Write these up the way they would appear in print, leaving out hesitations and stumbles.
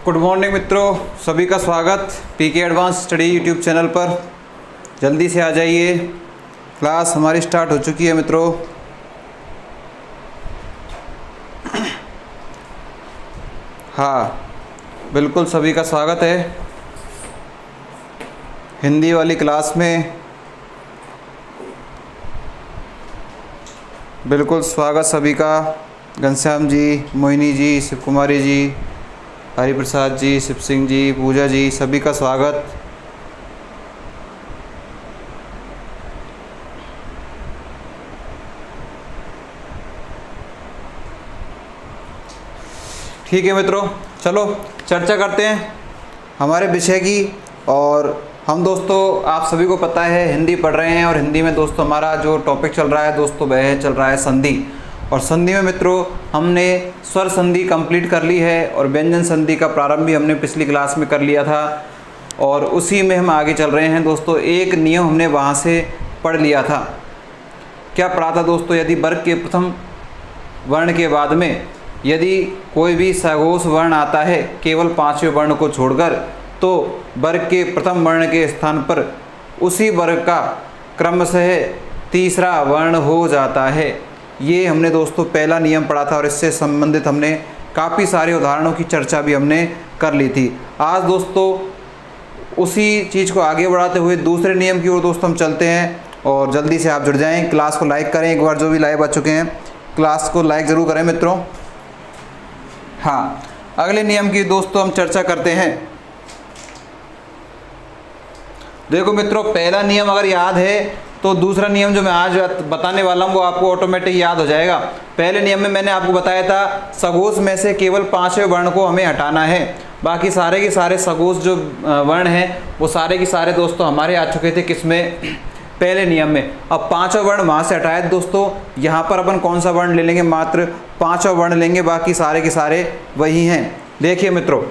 Good morning मित्रों, सभी का स्वागत पीके एडवांस स्टडी यूट्यूब चैनल पर। जल्दी से आ जाइए, क्लास हमारी स्टार्ट हो चुकी है मित्रों। हाँ, बिल्कुल सभी का स्वागत है हिंदी वाली क्लास में। बिल्कुल स्वागत सभी का। घनश्याम जी, मोहिनी जी, शिव कुमारी जी, हरिप्रसाद जी, शिव सिंह जी, पूजा जी, सभी का स्वागत। ठीक है मित्रों, चलो चर्चा करते हैं हमारे विषय की। और हम दोस्तों, आप सभी को पता है हिंदी पढ़ रहे हैं और हिंदी में दोस्तों हमारा जो टॉपिक चल रहा है दोस्तों वह चल रहा है संधि। और संधि में मित्रों हमने स्वर संधि कंप्लीट कर ली है और व्यंजन संधि का प्रारंभ भी हमने पिछली क्लास में कर लिया था और उसी में हम आगे चल रहे हैं दोस्तों। एक नियम हमने वहाँ से पढ़ लिया था। क्या पढ़ा था दोस्तों? यदि वर्ग के प्रथम वर्ण के बाद में यदि कोई भी सघोष वर्ण आता है केवल पांचवें वर्ण को छोड़कर, तो वर्ग के प्रथम वर्ण के स्थान पर उसी वर्ग का क्रमशः तीसरा वर्ण हो जाता है। ये हमने दोस्तों पहला नियम पढ़ा था और इससे संबंधित हमने काफ़ी सारे उदाहरणों की चर्चा भी हमने कर ली थी। आज दोस्तों उसी चीज़ को आगे बढ़ाते हुए दूसरे नियम की ओर दोस्तों हम चलते हैं। और जल्दी से आप जुड़ जाएं, क्लास को लाइक करें। एक बार जो भी लाइव आ चुके हैं क्लास को लाइक ज़रूर करें मित्रों। हाँ, अगले नियम की दोस्तों हम चर्चा करते हैं। देखो मित्रों, पहला नियम अगर याद है तो दूसरा नियम जो मैं आज बताने वाला हूँ वो आपको ऑटोमेटिक याद हो जाएगा। पहले नियम में मैंने आपको बताया था सघोष में से केवल पांचवें वर्ण को हमें हटाना है। बाकी सारे के सारे सघोष जो वर्ण हैं वो सारे के सारे दोस्तों हमारे आ चुके थे किसमें? पहले नियम में। अब पांचवा वर्ण वहाँ से हटाया दोस्तों, यहाँ पर अपन कौन सा वर्ण ले लेंगे? मात्र पांचवा वर्ण लेंगे, बाकी सारे के सारे वही हैं। देखिए मित्रों,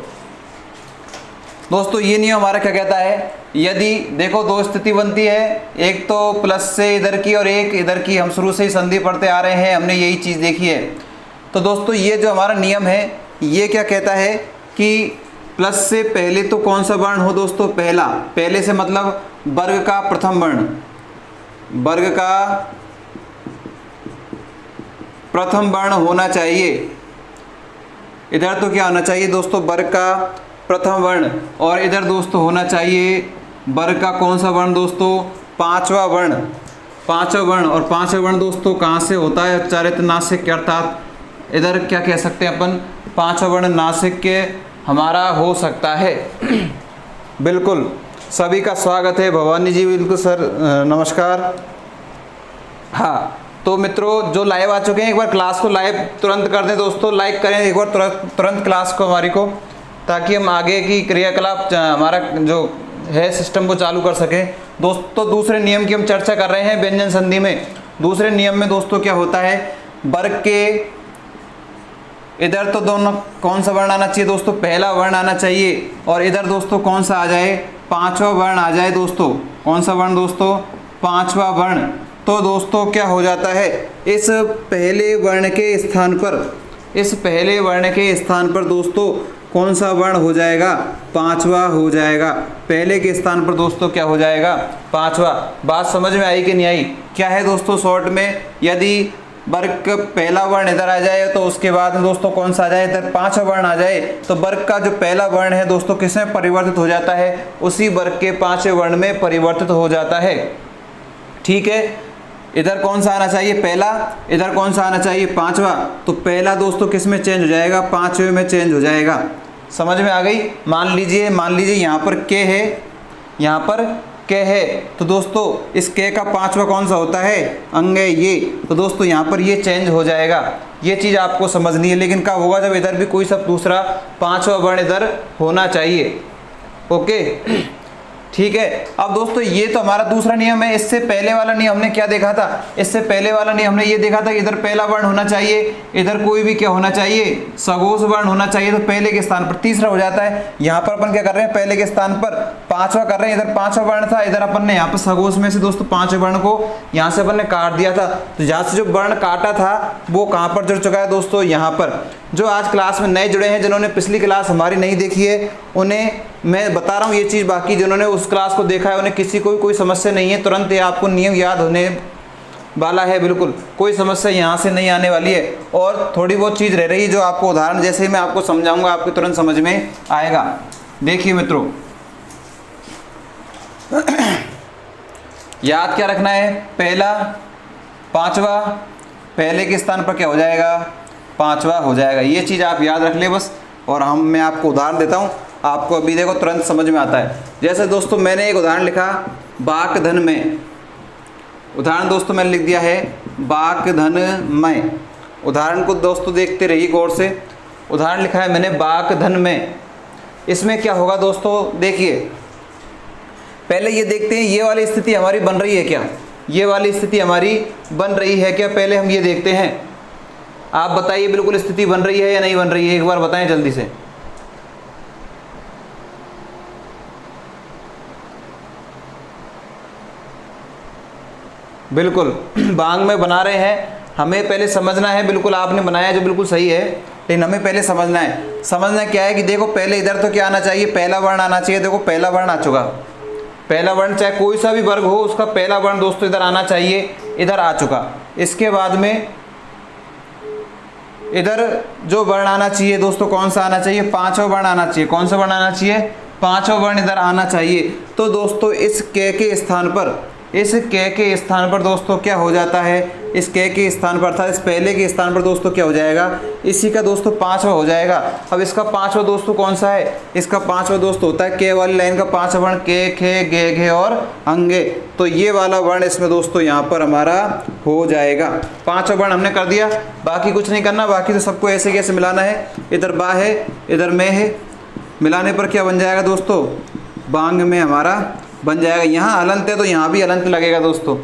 दोस्तों ये नियम हमारा क्या कहता है? यदि देखो दो स्थिति बनती है, एक तो प्लस से इधर की और एक इधर की। हम शुरू से ही संधि पढ़ते आ रहे हैं, हमने यही चीज़ देखी है। तो दोस्तों ये जो हमारा नियम है ये क्या कहता है कि प्लस से पहले तो कौन सा वर्ण हो दोस्तों? पहला। पहले से मतलब वर्ग का प्रथम वर्ण, वर्ग का प्रथम वर्ण होना चाहिए। इधर तो क्या होना चाहिए दोस्तों? वर्ग का प्रथम वर्ण। और इधर दोस्तों होना चाहिए वर्ग का कौन सा वर्ण दोस्तों? पांचवा वर्ण। पांचवा वर्ण। और पांचवा वर्ण दोस्तों कहाँ से होता है? उच्चारित नासिक के, अर्थात इधर क्या कह सकते हैं अपन? पांचवा वर्ण नासिक के हमारा हो सकता है। बिल्कुल सभी का स्वागत है। भवानी जी बिल्कुल सर, नमस्कार। हाँ, तो मित्रों जो लाइव आ चुके हैं एक बार क्लास को लाइव तुरंत कर दें दोस्तों, लाइक करें एक बार तुरंत क्लास को हमारी को, ताकि हम आगे की क्रियाकलाप हमारा जो है सिस्टम को चालू कर सकें। दोस्तों दूसरे नियम की हम चर्चा कर रहे हैं व्यंजन संधि में। दूसरे नियम में दोस्तों क्या होता है? वर्ग के इधर तो दोनों कौन सा वर्ण आना चाहिए दोस्तों? पहला वर्ण आना चाहिए। और इधर दोस्तों कौन सा आ जाए? पांचवा वर्ण आ जाए दोस्तों। कौन सा वर्ण दोस्तों? पांचवा वर्ण। तो दोस्तों क्या हो जाता है? इस पहले वर्ण के स्थान पर, इस पहले वर्ण के स्थान पर दोस्तों कौन सा वर्ण हो जाएगा? पांचवा हो जाएगा। पहले के स्थान पर दोस्तों क्या हो जाएगा? पांचवा। बात समझ में आई कि नहीं आई? क्या है दोस्तों शॉर्ट में, यदि वर्ग का पहला वर्ण इधर आ जाए तो उसके बाद दोस्तों कौन सा आ जाए? इधर पांचवा वर्ण आ जाए तो वर्ग का जो पहला वर्ण है दोस्तों किसमें परिवर्तित हो जाता है? उसी वर्ग के पांचवें वर्ण में परिवर्तित हो जाता है। ठीक है, इधर कौन सा आना चाहिए? पहला। इधर कौन सा आना चाहिए? पांचवा। तो पहला दोस्तों किस में चेंज हो जाएगा? पांचवें में चेंज हो जाएगा। समझ में आ गई? मान लीजिए यहाँ पर के है, यहाँ पर के है, तो दोस्तों इस के का पांचवा कौन सा होता है? अंग है ये। तो दोस्तों यहाँ पर ये चेंज हो जाएगा। ये चीज़ आपको समझनी है। लेकिन कब होगा? जब इधर भी कोई सब दूसरा पांचवा वर्ण इधर होना चाहिए। ओके, ठीक है। अब दोस्तों ये तो हमारा दूसरा नियम है। इससे पहले वाला नियम हमने क्या देखा था? इससे पहले वाला नियम हमने ये देखा था कि इधर पहला वर्ण होना चाहिए, इधर कोई भी क्या होना चाहिए, सघोष वर्ण होना चाहिए, तो पहले के स्थान पर तीसरा हो जाता है। यहाँ पर अपन क्या कर रहे हैं, पहले के स्थान पर पांचवा कर रहे हैं। इधर पांचवा वर्ण था, इधर अपन ने यहाँ पर सघोष में से दोस्तों पांचवें वर्ण को यहाँ से अपन ने काट दिया था। तो यहाँ से जो वर्ण काटा था वो कहाँ पर जुड़ चुका है दोस्तों, यहाँ पर। जो आज क्लास में नए जुड़े हैं, जिन्होंने पिछली क्लास हमारी नहीं देखी है, उन्हें मैं बता रहा हूँ ये चीज़, बाकी जिन्होंने उस क्लास को देखा है उन्हें किसी को भी कोई समस्या नहीं है, तुरंत ये आपको नियम याद होने वाला है, बिल्कुल कोई समस्या यहाँ से नहीं आने वाली है। और थोड़ी बहुत चीज़ रह रही है जो आपको उदाहरण जैसे ही मैं आपको समझाऊंगा आपको तुरंत समझ में आएगा। देखिए मित्रों, याद क्या रखना है, पहला पांचवा, पहले के स्थान पर क्या हो जाएगा, पांचवा हो जाएगा। ये चीज़ आप याद रख ले बस। और मैं आपको उदाहरण देता हूँ, आपको अभी देखो तुरंत समझ में आता है। जैसे दोस्तों मैंने एक उदाहरण लिखा बाक धन में, उदाहरण दोस्तों मैंने लिख दिया है बाक धन में। उदाहरण को दोस्तों देखते रहिए गौर से। उदाहरण लिखा है मैंने बाक धन में। इसमें क्या होगा दोस्तों, देखिए पहले ये देखते हैं ये वाली स्थिति हमारी बन रही है क्या, ये वाली स्थिति हमारी बन रही है क्या, पहले हम ये देखते हैं। आप बताइए बिल्कुल स्थिति बन रही है या नहीं बन रही है, एक बार बताएं जल्दी से। बिल्कुल बांग में बना रहे हैं, हमें पहले समझना है। बिल्कुल आपने बनाया जो बिल्कुल सही है, लेकिन हमें पहले समझना है। समझना क्या है कि देखो पहले इधर तो क्या आना चाहिए, पहला वर्ण आना चाहिए। देखो पहला वर्ण आ चुका, पहला वर्ण चाहे कोई सा भी वर्ग हो उसका पहला वर्ण दोस्तों इधर आना चाहिए, इधर आ चुका। इसके बाद में इधर जो वर्ण आना चाहिए दोस्तों कौन सा आना चाहिए, पांचवा वर्ण आना चाहिए। कौन सा वर्ण आना चाहिए, पांचवा वर्ण इधर आना चाहिए। तो दोस्तों इस क के स्थान पर, इस क के स्थान पर दोस्तों क्या हो जाता है, इस क के स्थान पर था, इस पहले के स्थान पर दोस्तों क्या हो जाएगा, इसी का दोस्तों पांचवा हो जाएगा। अब इसका पांचवा दोस्तों कौन सा है, इसका पांचवा दोस्तों होता है के वाली लाइन का पांचवा वर्ण, के, खे, गे, घे और अंगे। तो ये वाला वर्ण इसमें दोस्तों यहाँ पर हमारा हो जाएगा। पांचवा वर्ण हमने कर दिया, बाकी कुछ नहीं करना। बाकी तो सबको ऐसे कैसे मिलाना है, इधर बा है इधर में है, मिलाने पर क्या बन जाएगा दोस्तों, बांग में हमारा बन जाएगा। यहाँ हलंत है तो यहाँ भी हलंत लगेगा दोस्तों,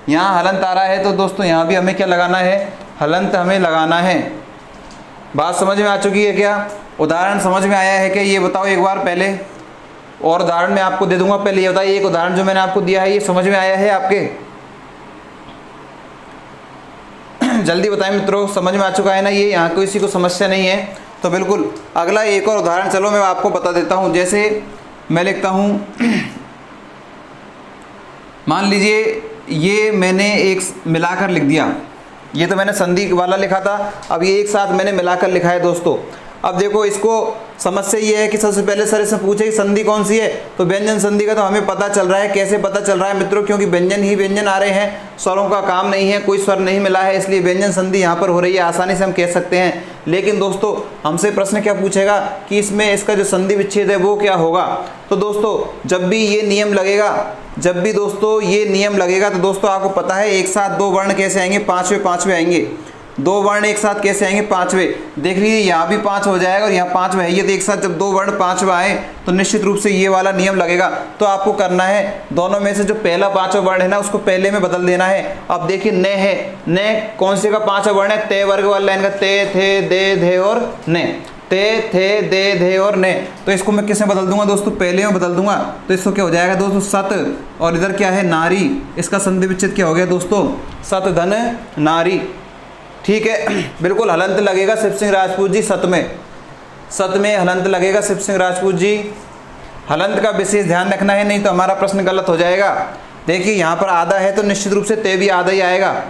यहाँ हलंत आ रहा है तो दोस्तों यहाँ भी हमें क्या लगाना है, हलंत हमें लगाना है। बात समझ में आ चुकी है क्या, उदाहरण समझ में आया है क्या, ये बताओ एक बार पहले। और उदाहरण मैं आपको दे दूंगा, पहले ये बताइए एक उदाहरण जो मैंने आपको दिया है ये समझ में आया है आपके, जल्दी बताएं मित्रों, समझ में आ चुका है ना ये, यहाँ किसी को समस्या नहीं है। तो बिल्कुल अगला एक और उदाहरण चलो मैं आपको बता देता हूँ। जैसे मैं लिखता हूँ, मान लीजिए ये मैंने एक मिलाकर लिख दिया, ये तो मैंने संधि वाला लिखा था, अब ये एक साथ मैंने मिलाकर लिखा है दोस्तों। अब देखो इसको समस्या ये है कि सबसे पहले सर इससे पूछे कि संधि कौन सी है, तो व्यंजन संधि का तो हमें पता चल रहा है। कैसे पता चल रहा है मित्रों, क्योंकि व्यंजन ही व्यंजन आ रहे हैं, स्वरों का काम नहीं है, कोई स्वर नहीं मिला है, इसलिए व्यंजन संधि यहाँ पर हो रही है, आसानी से हम कह सकते हैं। लेकिन दोस्तों हमसे प्रश्न क्या पूछेगा कि इसमें इसका जो संधि विच्छेद है वो क्या होगा। तो दोस्तों जब भी ये नियम लगेगा, जब भी दोस्तों ये नियम लगेगा तो दोस्तों आपको पता है एक साथ दो वर्ण कैसे आएंगे, पांचवें पांचवें आएंगे। दो वर्ण एक साथ कैसे आएंगे, पांचवें। देख लीजिए यहाँ भी पांच हो जाएगा और यहाँ पांचवा है, ये तो एक साथ जब दो वर्ण पांचवा आए तो निश्चित रूप से ये वाला नियम लगेगा। तो आपको करना है दोनों में से जो पहला पांचवा वर्ण है ना उसको पहले में बदल देना है। अब देखिए न है, न कौन से का पांचवा वर्ण है, ते वर्ग वाली लाइन का, ते, थे, दे, धे और ने, ते, थे, दे, धे और ने। तो इसको मैं किसमें बदल दूंगा दोस्तों, पहले में बदल दूंगा। तो इसको क्या हो जाएगा दोस्तों, सत, और इधर क्या है नारी, इसका संधि विच्छेद क्या हो गया दोस्तों, सत धन नारी। ठीक है, बिल्कुल हलंत लगेगा शिव सिंह राजपूत जी, सत में हलंत लगेगा शिव सिंह राजपूत जी। हलंत का विशेष ध्यान रखना है, नहीं तो हमारा प्रश्न गलत हो जाएगा। देखिए यहाँ पर आधा है तो निश्चित रूप से ते भी आधा ही आएगा,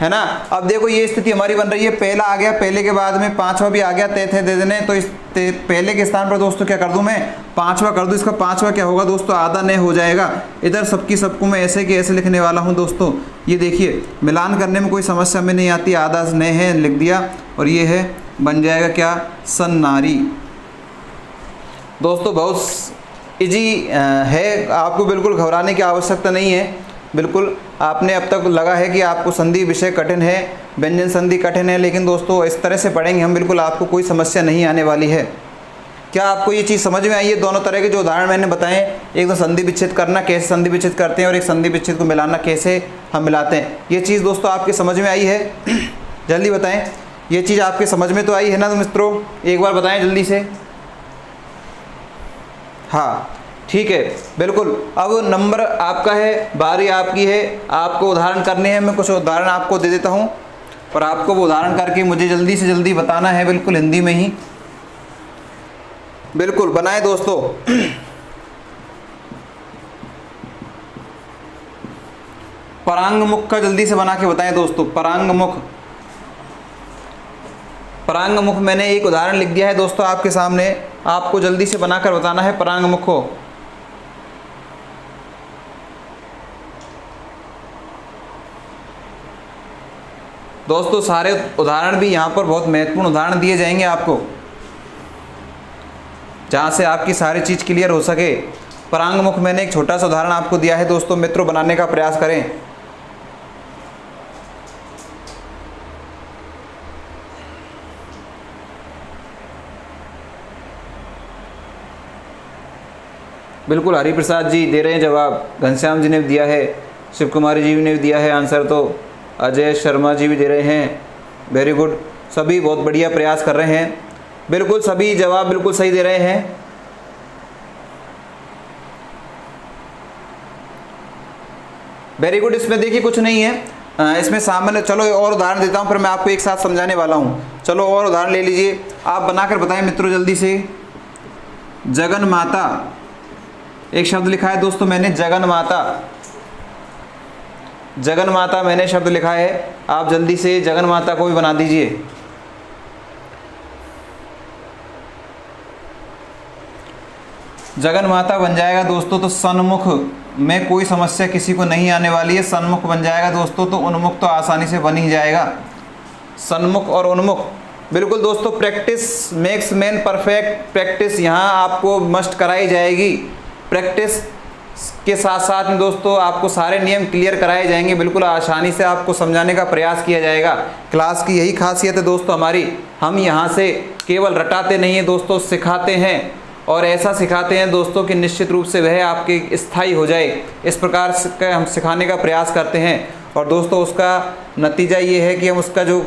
है ना। अब देखो ये स्थिति हमारी बन रही है, पहला आ गया, पहले के बाद में पांचवा भी आ गया, ते थे दे देने। तो इस पहले के स्थान पर दोस्तों क्या कर दूं मैं, पांचवा कर दूं। इसका पांचवा क्या होगा दोस्तों, आधा ने हो जाएगा। इधर सबकी सबको मैं ऐसे के ऐसे लिखने वाला हूं दोस्तों। ये देखिए मिलान करने में कोई समस्या में नहीं आती, आधा ने है लिख दिया और ये है बन जाएगा क्या, सन्नारी। दोस्तों बहुत इजी है, आपको बिल्कुल घबराने की आवश्यकता नहीं है। बिल्कुल आपने अब तक लगा है कि आपको संधि विषय कठिन है, व्यंजन संधि कठिन है, लेकिन दोस्तों इस तरह से पढ़ेंगे हम, बिल्कुल आपको कोई समस्या नहीं आने वाली है। क्या आपको ये चीज़ समझ में आई है? दोनों तरह के जो उदाहरण मैंने बताए, एक तो संधि विच्छेद करना कैसे संधि विच्छेद करते हैं और एक संधि विच्छेद को मिलाना कैसे हम मिलाते हैं। ये चीज़ दोस्तों आपके समझ में आई है? जल्दी बताएं, ये चीज़ आपके समझ में तो आई है ना मित्रों? एक बार बताएं जल्दी से। हाँ ठीक है, बिल्कुल। अब नंबर आपका है, बारी आपकी है, आपको उदाहरण करने हैं। मैं कुछ उदाहरण आपको दे देता हूँ और आपको वो उदाहरण करके मुझे जल्दी से जल्दी बताना है, बिल्कुल हिंदी में ही। बिल्कुल बनाए दोस्तों। परांगमुख का जल्दी से बना के बताएं दोस्तों। परांगमुख, परांगमुख मैंने एक उदाहरण लिख दिया है दोस्तों आपके सामने, आपको जल्दी से बनाकर बताना है परांगमुख को। दोस्तों सारे उदाहरण भी यहाँ पर बहुत महत्वपूर्ण उदाहरण दिए जाएंगे आपको, जहाँ से आपकी सारी चीज़ क्लियर हो सके। परांगमुख मैंने एक छोटा सा उदाहरण आपको दिया है दोस्तों, मित्रों बनाने का प्रयास करें। बिल्कुल हरिप्रसाद जी दे रहे हैं जवाब, घनश्याम जी ने भी दिया है, शिव कुमारी जी ने भी दिया है आंसर, तो अजय शर्मा जी भी दे रहे हैं। वेरी गुड, सभी बहुत बढ़िया प्रयास कर रहे हैं। बिल्कुल सभी जवाब बिल्कुल सही दे रहे हैं। Very good. इसमें देखिए कुछ नहीं है, इसमें सामान्य, चलो और उदाहरण देता हूँ, फिर मैं आपको एक साथ समझाने वाला हूँ। चलो और उदाहरण ले लीजिए, आप बनाकर बताएं मित्रों जल्दी से। जगन माता, एक शब्द लिखा है दोस्तों मैंने, जगन माता। जगन माता मैंने शब्द लिखा है, आप जल्दी से जगन माता को भी बना दीजिए। जगन माता बन जाएगा दोस्तों तो सन्मुख में कोई समस्या किसी को नहीं आने वाली है। सन्मुख बन जाएगा दोस्तों तो उन्मुख तो आसानी से बन ही जाएगा। सन्मुख और उन्मुख, बिल्कुल दोस्तों। Practice makes man perfect, practice यहाँ आपको मस्ट कराई जाएगी। प्रैक्टिस के साथ साथ में दोस्तों आपको सारे नियम क्लियर कराए जाएंगे, बिल्कुल आसानी से आपको समझाने का प्रयास किया जाएगा। क्लास की यही खासियत है दोस्तों हमारी, हम यहाँ से केवल रटाते नहीं हैं दोस्तों, सिखाते हैं, और ऐसा सिखाते हैं दोस्तों कि निश्चित रूप से वह आपके स्थायी हो जाए। इस प्रकार से हम सिखाने का प्रयास करते हैं, और दोस्तों उसका नतीजा ये है कि हम उसका जो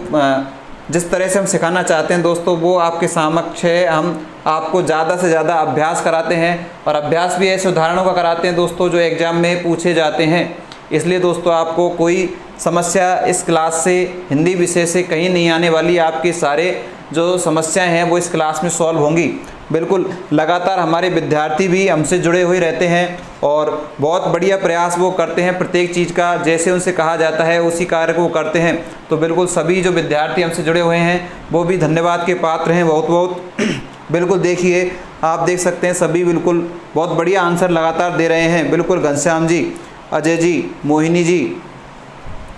जिस तरह से हम सिखाना चाहते हैं दोस्तों वो आपके समक्ष है। हम आपको ज़्यादा से ज़्यादा अभ्यास कराते हैं, और अभ्यास भी ऐसे उदाहरणों का कराते हैं दोस्तों जो एग्ज़ाम में पूछे जाते हैं। इसलिए दोस्तों आपको कोई समस्या इस क्लास से, हिंदी विषय से कहीं नहीं आने वाली। आपके सारे जो समस्याएं हैं वो इस क्लास में सॉल्व होंगी। बिल्कुल लगातार हमारे विद्यार्थी भी हमसे जुड़े हुए रहते हैं और बहुत बढ़िया प्रयास वो करते हैं, प्रत्येक चीज़ का जैसे उनसे कहा जाता है उसी कार्य को वो करते हैं। तो बिल्कुल सभी जो विद्यार्थी हमसे जुड़े हुए हैं वो भी धन्यवाद के पात्र हैं, बहुत बहुत। बिल्कुल देखिए, आप देख सकते हैं सभी बिल्कुल बहुत बढ़िया आंसर लगातार दे रहे हैं। बिल्कुल घनश्याम जी, अजय जी, मोहिनी जी,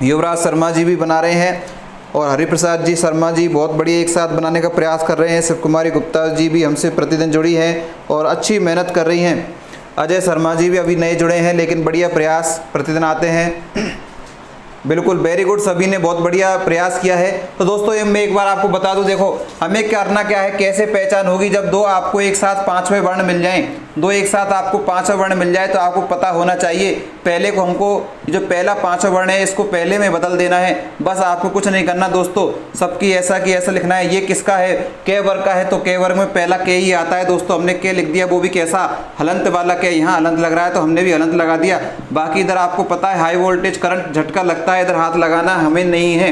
युवराज शर्मा जी भी बना रहे हैं, और हरिप्रसाद जी, शर्मा जी बहुत बढ़िया एक साथ बनाने का प्रयास कर रहे हैं। शिव कुमारी गुप्ता जी भी हमसे प्रतिदिन जुड़ी हैं और अच्छी मेहनत कर रही हैं। अजय शर्मा जी भी अभी नए जुड़े हैं लेकिन बढ़िया प्रयास प्रतिदिन आते हैं। बिल्कुल वेरी गुड, सभी ने बहुत बढ़िया प्रयास किया है। तो दोस्तों मैं एक बार आपको बता दूं, देखो हमें करना क्या है, कैसे पहचान होगी जब दो आपको एक साथ पांचवें वर्ण मिल जाएं, दो एक साथ आपको पांचवा वर्ण मिल जाए तो आपको पता होना चाहिए पहले को हमको जो पहला पांचवा वर्ण है इसको पहले में बदल देना है। बस आपको कुछ नहीं करना दोस्तों, सबकी ऐसा कि ऐसा लिखना है। ये किसका है, के वर्ग का है तो के वर्ग में पहला के ही आता है दोस्तों, हमने के लिख दिया, वो भी कैसा, हलंत वाला के। यहाँ हलंत लग रहा है तो हमने भी हलंत लगा दिया। बाकी इधर आपको पता है हाई वोल्टेज करंट झटका लगता है, इधर हाथ लगाना हमें नहीं है।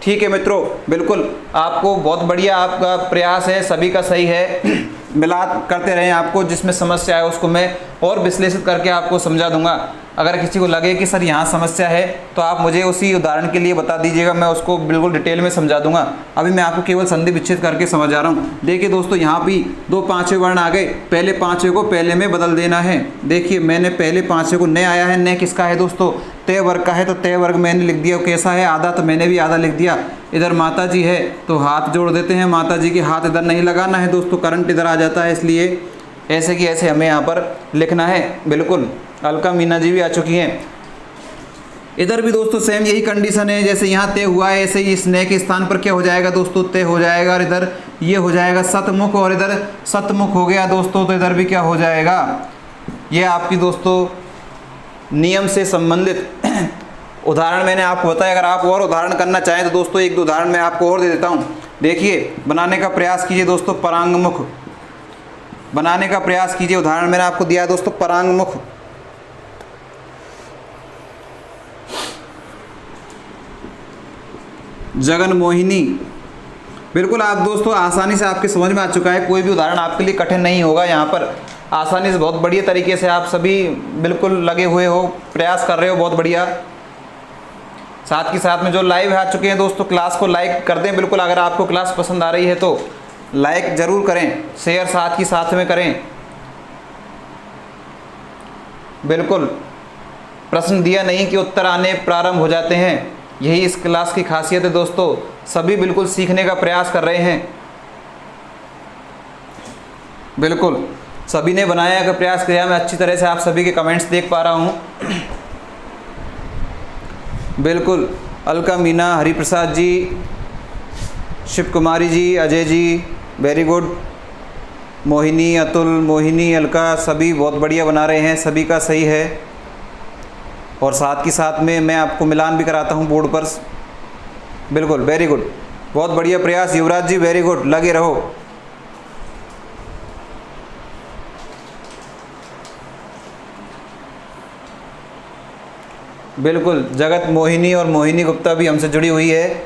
ठीक है मित्रों, बिल्कुल आपको बहुत बढ़िया आपका प्रयास है, सभी का सही है। मिला करते रहें, आपको जिसमें समस्या है उसको मैं और विश्लेषित करके आपको समझा दूंगा। अगर किसी को लगे कि सर यहाँ समस्या है तो आप मुझे उसी उदाहरण के लिए बता दीजिएगा, मैं उसको बिल्कुल डिटेल में समझा दूंगा। अभी मैं आपको केवल संधि विच्छेद करके समझा रहा हूँ। देखिए दोस्तों यहाँ भी दो पांचवें वर्ण आ गए, पहले पांचवें को पहले में बदल देना है। देखिए मैंने पहले पांचवें को न आया है, न किसका है दोस्तों, तय वर्ग का है तो तय वर्ग मैंने लिख दिया। कैसा है, आधा, तो मैंने भी आधा लिख दिया। इधर माता जी है तो हाथ जोड़ देते हैं, माता जी के हाथ इधर नहीं लगाना है दोस्तों, करंट इधर आ जाता है, इसलिए ऐसे कि ऐसे हमें यहाँ पर लिखना है। बिल्कुल अलका मीना जी भी आ चुकी हैं। इधर भी दोस्तों सेम यही कंडीशन है, जैसे यहाँ तय हुआ है ऐसे ही स्नेह के स्थान पर क्या हो जाएगा दोस्तों, तय हो जाएगा। और इधर ये हो जाएगा सतमुख, और इधर सतमुख हो गया दोस्तों, तो इधर भी क्या हो जाएगा, ये आपकी दोस्तों नियम से संबंधित उदाहरण मैंने आपको बताया। अगर आप और उदाहरण करना चाहें तो दोस्तों एक दो उदाहरण मैं आपको और दे देता हूँ। देखिए, बनाने का प्रयास कीजिए दोस्तों, परांगमुख बनाने का प्रयास कीजिए। उदाहरण मैंने आपको दिया दोस्तों, परांगमुख। जगन मोहिनी। बिल्कुल आप दोस्तों आसानी से आपके समझ में आ चुका है, कोई भी उदाहरण आपके लिए कठिन नहीं होगा। यहाँ पर आसानी से बहुत बढ़िया तरीके से आप सभी बिल्कुल लगे हुए हो, प्रयास कर रहे हो, बहुत बढ़िया। साथ के साथ में जो लाइव आ चुके हैं दोस्तों, क्लास को लाइक कर दें बिल्कुल। अगर आपको क्लास पसंद आ रही है तो लाइक ज़रूर करें, शेयर साथ ही साथ में करें। बिल्कुल प्रश्न दिया नहीं कि उत्तर आने प्रारंभ हो जाते हैं, यही इस क्लास की खासियत है दोस्तों। सभी बिल्कुल सीखने का प्रयास कर रहे हैं, बिल्कुल सभी ने बनाया का प्रयास किया। मैं अच्छी तरह से आप सभी के कमेंट्स देख पा रहा हूँ। बिल्कुल अलका मीना, हरिप्रसाद जी, शिव कुमारी जी, अजय जी, वेरी गुड। मोहिनी, अतुल, मोहिनी, अलका, सभी बहुत बढ़िया बना रहे हैं, सभी का सही है। और साथ के साथ में मैं आपको मिलान भी कराता हूं बोर्ड पर। बिल्कुल वेरी गुड, बहुत बढ़िया प्रयास युवराज जी, वेरी गुड, लगे रहो। बिल्कुल जगत मोहिनी और मोहिनी गुप्ता भी हमसे जुड़ी हुई है,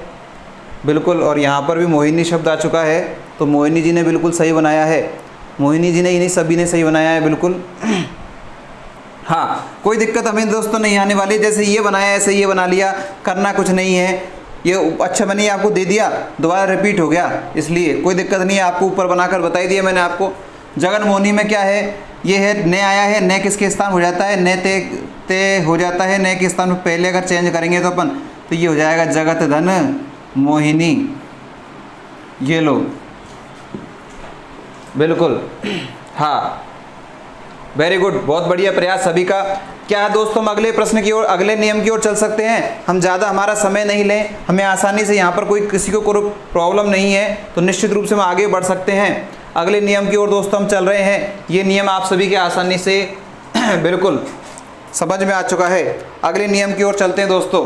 बिल्कुल। और यहाँ पर भी मोहिनी शब्द आ चुका है, तो मोहिनी जी ने बिल्कुल सही बनाया है। मोहिनी जी ने ही नहीं, सभी ने सही बनाया है, बिल्कुल। हाँ, कोई दिक्कत हमें दोस्तों नहीं आने वाली। जैसे ये बनाया ऐसे ये बना लिया, करना कुछ नहीं है। ये अच्छा मैंने आपको दे दिया, दोबारा रिपीट हो गया, इसलिए कोई दिक्कत नहीं है। आपको ऊपर बनाकर बता ही दिया मैंने आपको। जगन मोहिनी में क्या है, ये है न आया है, न किसके स्थान हो जाता है, न ते हो जाता है, न के स्थान में पहले अगर चेंज करेंगे तो अपन, तो ये हो जाएगा जगत धन मोहिनी। ये लो, बिल्कुल, हाँ वेरी गुड, बहुत बढ़िया प्रयास सभी का। क्या है दोस्तों, हम अगले प्रश्न की ओर, अगले नियम की ओर चल सकते हैं। हम ज़्यादा हमारा समय नहीं लें, हमें आसानी से यहाँ पर कोई किसी को कोई प्रॉब्लम नहीं है, तो निश्चित रूप से हम आगे बढ़ सकते हैं। अगले नियम की ओर दोस्तों हम चल रहे हैं। ये नियम आप सभी के आसानी से बिल्कुल समझ में आ चुका है। अगले नियम की ओर चलते हैं दोस्तों।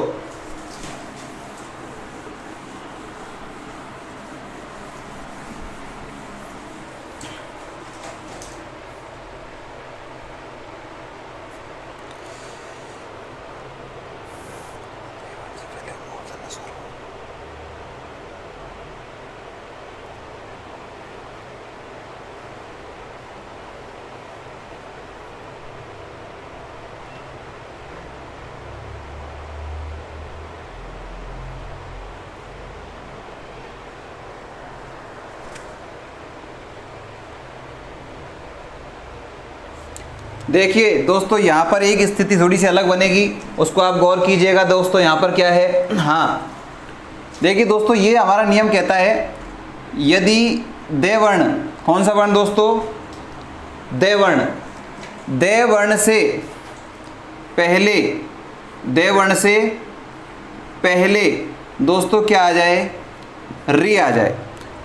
देखिए दोस्तों, यहाँ पर एक स्थिति थोड़ी सी अलग बनेगी, उसको आप गौर कीजिएगा दोस्तों। यहाँ पर क्या है, हाँ देखिए दोस्तों, ये हमारा नियम कहता है यदि देवर्ण, कौन सा वर्ण दोस्तों, देवर्ण, देवर्ण से पहले, देवर्ण से पहले दोस्तों क्या आ जाए, री आ जाए।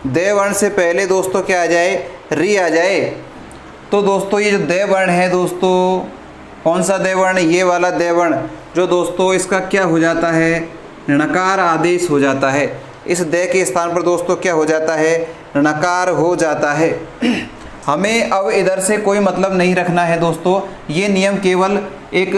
देवर्ण से पहले दोस्तों क्या आ जाए, री आ जाए। तो दोस्तों ये जो देवर्ण है दोस्तों, कौन सा देवर्ण, ये वाला देवर्ण, जो दोस्तों इसका क्या हो जाता है, णकार आदेश हो जाता है। इस दे के स्थान पर दोस्तों क्या हो जाता है, णकार हो जाता है। हमें अब इधर से कोई मतलब नहीं रखना है दोस्तों। ये नियम केवल एक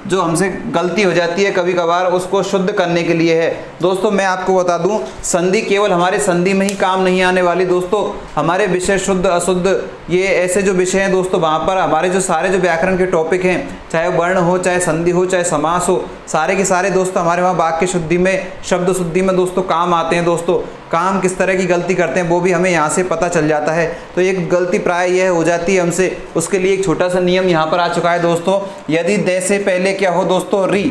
जो हमसे गलती हो जाती है कभी कभार, उसको शुद्ध करने के लिए है दोस्तों। मैं आपको बता दूं, संधि केवल हमारे संधि में ही काम नहीं आने वाली दोस्तों। हमारे विषय शुद्ध अशुद्ध, ये ऐसे जो विषय हैं दोस्तों, वहाँ पर हमारे जो सारे जो व्याकरण के टॉपिक हैं, चाहे वर्ण हो, चाहे संधि हो, चाहे समास हो, सारे के सारे दोस्तों हमारे वहाँ वाक्य शुद्धि में, शब्द शुद्धि में दोस्तों काम आते हैं दोस्तों। काम किस तरह की गलती करते हैं वो भी हमें यहाँ से पता चल जाता है। तो एक गलती प्राय यह हो जाती है हमसे, उसके लिए एक छोटा सा नियम यहाँ पर आ चुका है दोस्तों। यदि दे से पहले क्या हो दोस्तों, री,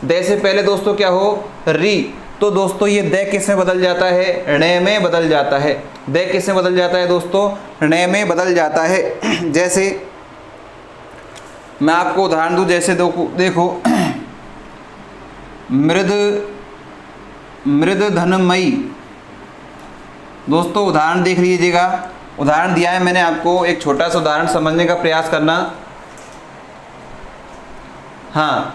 दे से पहले दोस्तों क्या हो, री, तो दोस्तों ये दे किस में बदल जाता है, णे में बदल जाता है। दे किस में बदल जाता है दोस्तों, णे में बदल जाता है। जैसे मैं आपको उदाहरण दूं, जैसे देखो मृद, मृद धनमयी, दोस्तों उदाहरण देख लीजिएगा, उदाहरण दिया है मैंने आपको, एक छोटा सा उदाहरण समझने का प्रयास करना। हाँ,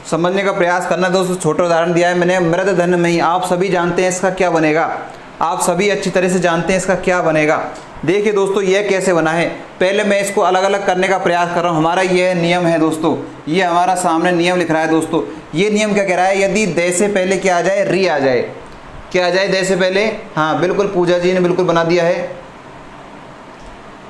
समझने का प्रयास करना दोस्तों। छोटा उदाहरण दिया है मैंने, मृद धनमयी। आप सभी जानते हैं इसका क्या बनेगा, आप सभी अच्छी तरह से जानते हैं इसका क्या बनेगा। देखिए दोस्तों यह कैसे बना है, पहले मैं इसको अलग अलग करने का प्रयास कर रहा हूँ। हमारा यह नियम है दोस्तों, ये हमारा सामने नियम लिख रहा है दोस्तों। ये नियम क्या कह रहा है, यदि दे से पहले क्या आ जाए, री आ जाए। क्या आ जाए, दे से पहले, हाँ बिल्कुल पूजा जी ने बिल्कुल बना दिया है।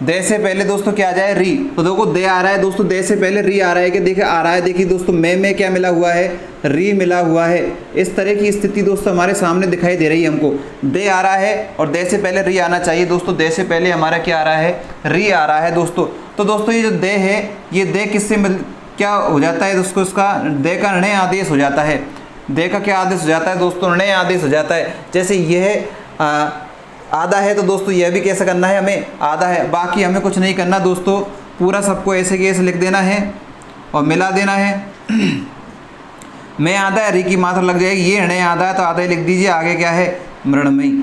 दे से पहले दोस्तों क्या आ जाए, री। तो देखो दे आ रहा है दोस्तों, दे से पहले री आ रहा है कि देखिए आ रहा है, देखिए दोस्तों में क्या मिला हुआ है, री मिला हुआ है। इस तरह की स्थिति दोस्तों हमारे सामने दिखाई दे रही है हमको। दे आ रहा है और दे से पहले री आना चाहिए दोस्तों। दे से पहले हमारा क्या आ रहा है, री आ रहा है दोस्तों। तो दोस्तों ये जो दे है, ये दे किससे क्या हो जाता है दोस्तों, इसका दे का निर्णय आदेश हो जाता है। दे का क्या आदेश हो जाता है दोस्तों, निर्णय आदेश हो जाता है। जैसे यह आधा है तो दोस्तों यह भी कैसे करना है, हमें आधा है, बाकी हमें कुछ नहीं करना दोस्तों, पूरा सबको ऐसे के ऐसे लिख देना है और मिला देना है। मैं आधा है, री की मात्रा लग जाएगी, ये निर्णय आधा है तो आधा ही लिख दीजिए, आगे क्या है, मृणमयी।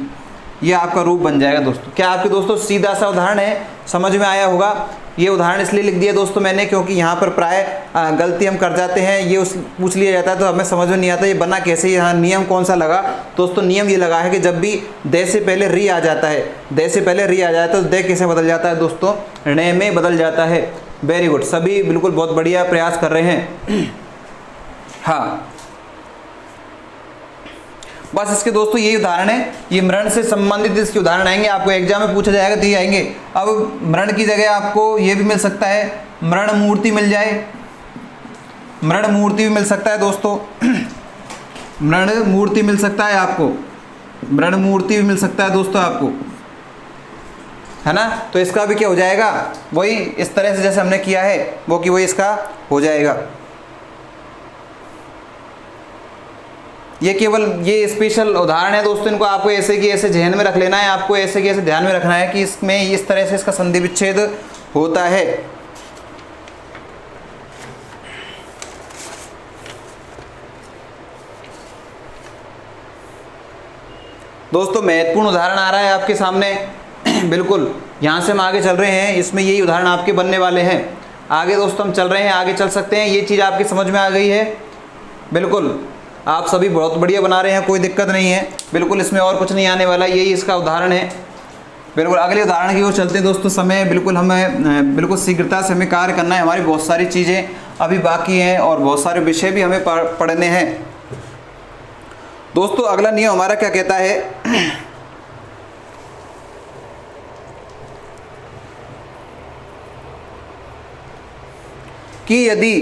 ये आपका रूप बन जाएगा दोस्तों। क्या आपके दोस्तों सीधा सा उदाहरण है, समझ में आया होगा। ये उदाहरण इसलिए लिख दिया दोस्तों मैंने क्योंकि यहाँ पर प्राय गलती हम कर जाते हैं, ये पूछ लिया जाता है तो हमें समझ में नहीं आता ये बना कैसे। यहाँ नियम कौन सा लगा दोस्तों, नियम ये लगा है कि जब भी दे से पहले री आ जाता है, दे से पहले री आ जाता है तो दे कैसे बदल जाता है दोस्तों, णे में बदल जाता है। वेरी गुड, सभी बिल्कुल बहुत बढ़िया प्रयास कर रहे हैं। हाँ बस इसके दोस्तों यही उदाहरण है, ये मृण से संबंधित इसके उदाहरण आएंगे, आपको एग्जाम में पूछा जाएगा तो ये आएंगे। अब मृण की जगह आपको ये भी मिल सकता है, मृण मूर्ति मिल जाए, मृण मूर्ति भी मिल सकता है दोस्तों। मृण मूर्ति मिल सकता है आपको, मृण मूर्ति भी मिल सकता है दोस्तों आपको, है ना। तो इसका भी क्या हो जाएगा, वही इस तरह से जैसे हमने किया है वो कि वही इसका हो जाएगा। ये केवल ये स्पेशल उदाहरण है दोस्तों, इनको आपको ऐसे कि ऐसे ध्यान में रख लेना है, आपको ऐसे कि ऐसे ध्यान में रखना है कि इसमें इस तरह से इसका संधि विच्छेद होता है। दोस्तों महत्वपूर्ण उदाहरण आ रहा है आपके सामने, बिल्कुल यहाँ से हम आगे चल रहे हैं, इसमें यही उदाहरण आपके बनने वाले हैं। आगे दोस्तों हम चल रहे हैं, आगे चल सकते हैं। ये चीज़ आपकी समझ में आ गई है, बिल्कुल आप सभी बहुत बढ़िया बना रहे हैं, कोई दिक्कत नहीं है, बिल्कुल इसमें और कुछ नहीं आने वाला, यही इसका उदाहरण है। बिल्कुल अगले उदाहरण की ओर चलते हैं दोस्तों। समय बिल्कुल हमें बिल्कुल शीघ्रता से हमें कार्य करना है, हमारी बहुत सारी चीज़ें अभी बाकी हैं और बहुत सारे विषय भी हमें पढ़ने हैं दोस्तों। अगला नियम हमारा क्या कहता है कि यदि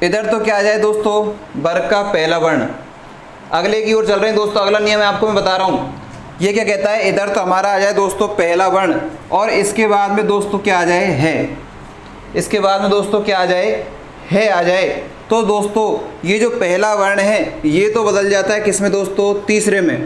इधर तो क्या आ जाए दोस्तों, वर्ग का पहला वर्ण। अगले की ओर चल रहे हैं दोस्तों, अगला नियम आपको मैं बता रहा हूँ। ये क्या कहता है, इधर तो हमारा आ जाए दोस्तों पहला वर्ण और इसके बाद में दोस्तों क्या आ जाए, है। इसके बाद में दोस्तों क्या आ जाए, है आ जाए। तो दोस्तों ये जो पहला वर्ण है ये तो बदल जाता है किस में दोस्तों, तीसरे में।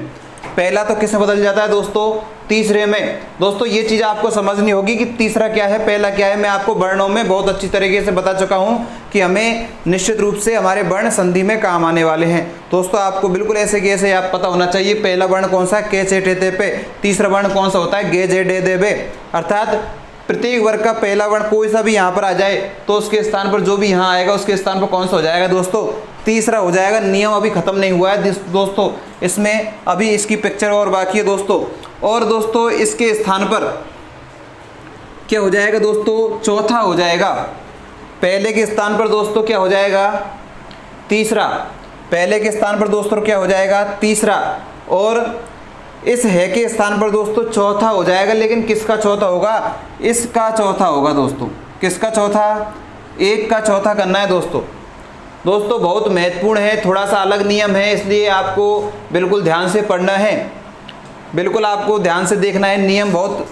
पहला तो किस में बदल जाता है दोस्तों, तीसरे में। दोस्तों ये चीज़ आपको समझनी होगी कि तीसरा क्या है, पहला क्या है। मैं आपको वर्णों में बहुत अच्छी तरीके से बता चुका हूँ कि हमें निश्चित रूप से हमारे वर्ण संधि में काम आने वाले हैं दोस्तों। आपको बिल्कुल ऐसे कैसे आप पता होना चाहिए, पहला वर्ण कौन सा है, के चे टे ते पे। तीसरा वर्ण कौन सा होता है, गे जे डे दे बे। अर्थात प्रत्येक वर्ग का पहला वर्ण कोई सा भी यहाँ पर आ जाए तो उसके स्थान पर जो भी यहाँ आएगा उसके स्थान पर कौन सा हो जाएगा दोस्तों, तीसरा हो जाएगा। नियम अभी खत्म नहीं हुआ है दोस्तों, इसमें अभी इसकी पिक्चर और बाकी है दोस्तों। और दोस्तों इसके स्थान पर क्या हो जाएगा दोस्तों, चौथा हो जाएगा। पहले के स्थान पर दोस्तों क्या हो जाएगा, तीसरा। पहले के स्थान पर दोस्तों क्या हो जाएगा, तीसरा। और इस है के स्थान पर दोस्तों चौथा हो जाएगा। लेकिन किसका चौथा होगा, इसका चौथा होगा दोस्तों। किसका चौथा, एक का चौथा करना है दोस्तों। दोस्तों बहुत महत्वपूर्ण है, थोड़ा सा अलग नियम है, इसलिए आपको बिल्कुल ध्यान से पढ़ना है, बिल्कुल आपको ध्यान से देखना है। नियम बहुत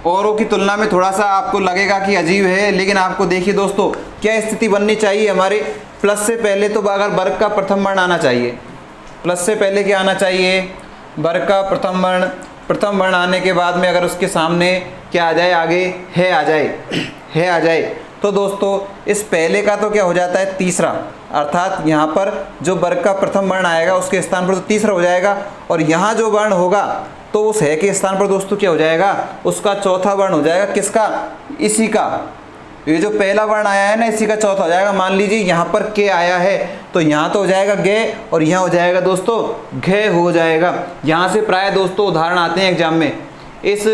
औरों की तुलना में थोड़ा सा आपको लगेगा कि अजीब है, लेकिन आपको देखिए दोस्तों क्या स्थिति बननी चाहिए हमारे। प्लस से पहले तो अगर वर्ग का प्रथम वर्ण आना चाहिए, प्लस से पहले क्या आना चाहिए, वर्ग का प्रथम वर्ण। प्रथम वर्ण आने के बाद में अगर उसके सामने क्या आ जाए, आगे है आ जाए, है आ जाए, तो दोस्तों इस पहले का तो क्या हो जाता है तीसरा, अर्थात यहाँ पर जो वर्ग का प्रथम वर्ण आएगा उसके स्थान पर तो तीसरा हो जाएगा, और यहाँ जो वर्ण होगा तो उस है के स्थान पर दोस्तों क्या हो जाएगा, उसका चौथा वर्ण हो जाएगा। किसका? इसी का। ये जो पहला वर्ण आया है ना, इसी का चौथा हो जाएगा। मान लीजिए यहाँ पर के आया है तो यहाँ तो हो जाएगा गे, और यहाँ हो जाएगा दोस्तों घे हो जाएगा। यहाँ से प्राय दोस्तों उदाहरण आते हैं एग्जाम में, इस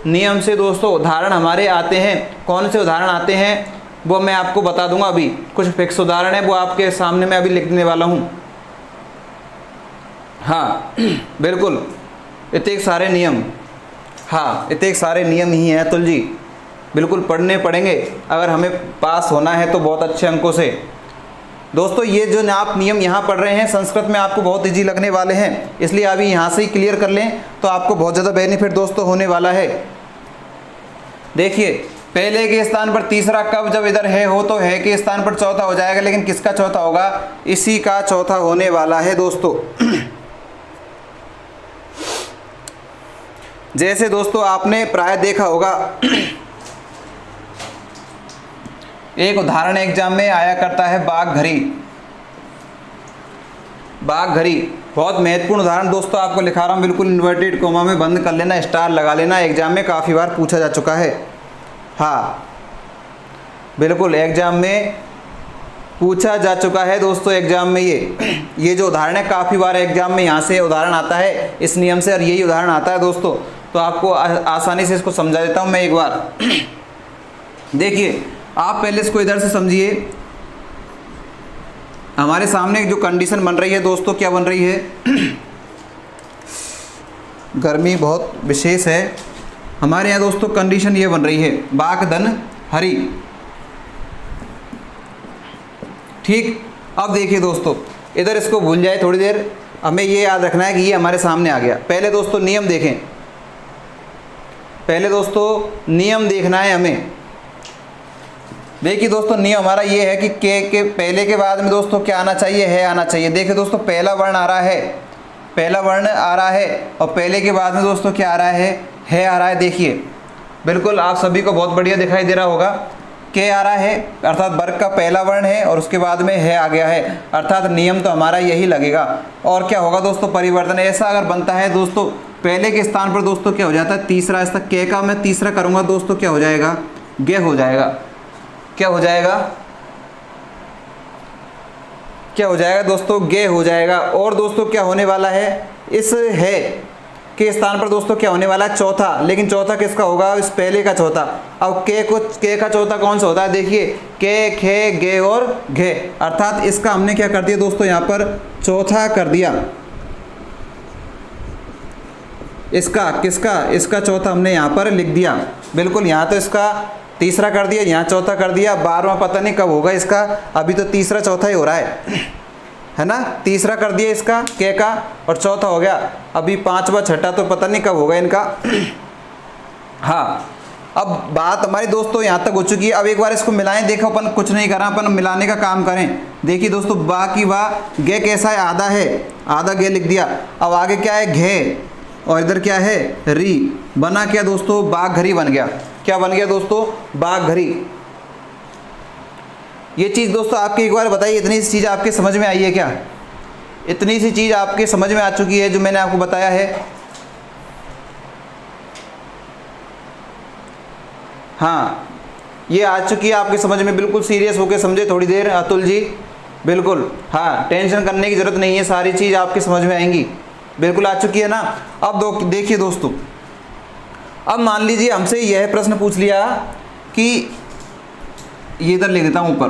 नियम से दोस्तों उदाहरण हमारे आते हैं। कौन से उदाहरण आते हैं वो मैं आपको बता दूंगा। अभी कुछ फिक्स उदाहरण है वो आपके सामने मैं अभी लिखने वाला हूँ। हाँ बिल्कुल, इतने सारे नियम, हाँ इतने सारे नियम ही हैं अतुल जी, बिल्कुल पढ़ने पड़ेंगे अगर हमें पास होना है तो बहुत अच्छे अंकों से। दोस्तों ये जो आप नियम यहाँ पढ़ रहे हैं संस्कृत में आपको बहुत इजी लगने वाले हैं, इसलिए अभी यहाँ से ही क्लियर कर लें तो आपको बहुत ज़्यादा बेनिफिट दोस्तों होने वाला है। देखिए पहले के स्थान पर तीसरा कब, जब इधर है हो तो है के स्थान पर चौथा हो जाएगा, लेकिन किसका चौथा होगा? इसी का चौथा होने वाला है दोस्तों। जैसे दोस्तों आपने प्राय देखा होगा, एक उदाहरण एग्जाम में आया करता है बाघ घरी। बाघ घरी बहुत महत्वपूर्ण उदाहरण दोस्तों आपको लिखा रहा हूँ, बिल्कुल इन्वर्टेड कोमा में बंद कर लेना, स्टार लगा लेना। एग्जाम में काफ़ी बार पूछा जा चुका है। हाँ बिल्कुल एग्जाम में पूछा जा चुका है दोस्तों एग्जाम में। ये जो उदाहरण है काफ़ी बार एग्जाम में यहाँ से उदाहरण आता है इस नियम से, और यही उदाहरण आता है दोस्तों। तो आपको आसानी से इसको समझा देता हूँ मैं एक बार। देखिए आप पहले इसको इधर से समझिए। हमारे सामने जो कंडीशन बन रही है दोस्तों, क्या बन रही है? गर्मी बहुत विशेष है हमारे यहाँ दोस्तों। कंडीशन ये बन रही है बाघ धन हरी। ठीक, अब देखिए दोस्तों इधर इसको भूल जाए थोड़ी देर, हमें ये याद रखना है कि ये हमारे सामने आ गया। पहले दोस्तों नियम देखें, पहले दोस्तों नियम देखना है हमें। देखिए दोस्तों नियम हमारा ये है कि के पहले के बाद में दोस्तों क्या आना चाहिए? है आना चाहिए। देखिए दोस्तों पहला वर्ण आ रहा है, पहला वर्ण आ रहा है, और पहले के बाद में दोस्तों क्या आ रहा है आ रहा है। देखिए बिल्कुल आप सभी को बहुत बढ़िया दिखाई दे रहा होगा। के आ रहा है अर्थात वर्ग का पहला वर्ण है और उसके बाद में है आ गया है, अर्थात नियम तो हमारा यही लगेगा। और क्या होगा दोस्तों? परिवर्तन। ऐसा अगर बनता है दोस्तों पहले के स्थान पर दोस्तों क्या हो जाता है? तीसरा। इसका के का मैं तीसरा करूँगा दोस्तों क्या हो जाएगा? गे हो जाएगा। क्या हो जाएगा? क्या हो जाएगा दोस्तों? गे हो जाएगा। और दोस्तों क्या होने वाला है? इस है के स्थान पर दोस्तों क्या होने वाला है? चौथा। लेकिन चौथा किसका होगा? इस पहले का चौथा। अब के का चौथा कौन सा होता है? देखिए के, खे, गे और घे, अर्थात इसका हमने क्या कर दिया दोस्तों यहाँ पर? चौथा कर दिया। इसका किसका? इसका चौथा हमने यहाँ पर लिख दिया। बिल्कुल यहाँ तो इसका तीसरा कर दिया, यहाँ चौथा कर दिया। 12वां पता नहीं कब होगा इसका, अभी तो तीसरा चौथा ही हो रहा है ना। तीसरा कर दिया इसका के का और चौथा हो गया। अभी 5वां छठा तो पता नहीं कब होगा इनका। हाँ अब बात हमारी दोस्तों यहाँ तक हो चुकी है। अब एक बार इसको मिलाएं। देखो अपन कुछ नहीं करा, अपन मिलाने का काम करें। देखिए दोस्तों बा की वाह, गे कैसा है? आधा है, आधा गे लिख दिया। अब आगे क्या है? घे, और इधर क्या है? री। बना क्या दोस्तों? बाघ घरी बन गया। क्या बन गया दोस्तों? बाघ घरी। ये चीज़ दोस्तों आपके एक बार बताइए, इतनी सी चीज़ आपके समझ में आई है क्या? इतनी सी चीज़ आपके समझ में आ चुकी है जो मैंने आपको बताया है? हाँ ये आ चुकी है आपकी समझ में। बिल्कुल सीरियस होकर समझे थोड़ी देर अतुल जी, बिल्कुल। हाँ टेंशन करने की ज़रूरत नहीं है, सारी चीज़ आपकी समझ में आएंगी। बिल्कुल आ चुकी है ना। अब देखिए दोस्तों, अब मान लीजिए हमसे यह प्रश्न पूछ लिया कि ये इधर लिख देता हूँ ऊपर,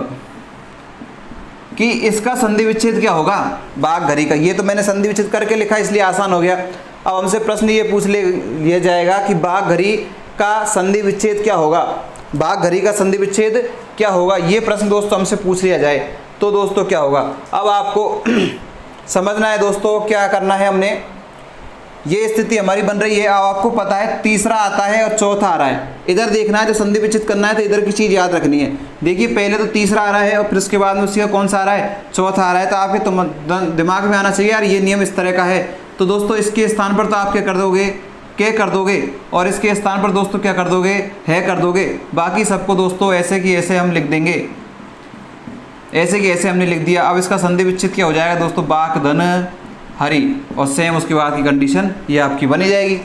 कि इसका संधि विच्छेद क्या होगा? बाघ घरी का। ये तो मैंने संधि विच्छेद करके लिखा इसलिए आसान हो गया। अब हमसे प्रश्न ये पूछ लिया जाएगा कि बाघ घरी का संधि विच्छेद क्या होगा? बाघ घरी का संधि विच्छेद क्या होगा? ये प्रश्न दोस्तों हमसे पूछ लिया जाए तो दोस्तों क्या होगा? अब आपको समझना है दोस्तों क्या करना है हमने। ये स्थिति हमारी बन रही है। अब आपको पता है तीसरा आता है और चौथा आ रहा है। इधर देखना है, जो संधि विच्छेद करना है तो इधर की चीज़ याद रखनी है। देखिए पहले तो तीसरा आ रहा है और फिर उसके बाद में उसका कौन सा आ रहा है? चौथा आ रहा है। तो आपके दिमाग में आना चाहिए यार ये नियम इस तरह का है। तो दोस्तों इसके स्थान पर तो आप क्या कर दोगे? के कर दोगे और इसके स्थान पर दोस्तों क्या कर दोगे, है कर दोगे। बाकी सबको दोस्तों ऐसे कि ऐसे हम लिख देंगे, ऐसे कि ऐसे हमने लिख दिया। अब इसका संधि विच्छेद क्या हो जाएगा दोस्तों, बाक धन हरि, और सेम उसके बाद की कंडीशन ये आपकी बनी जाएगी।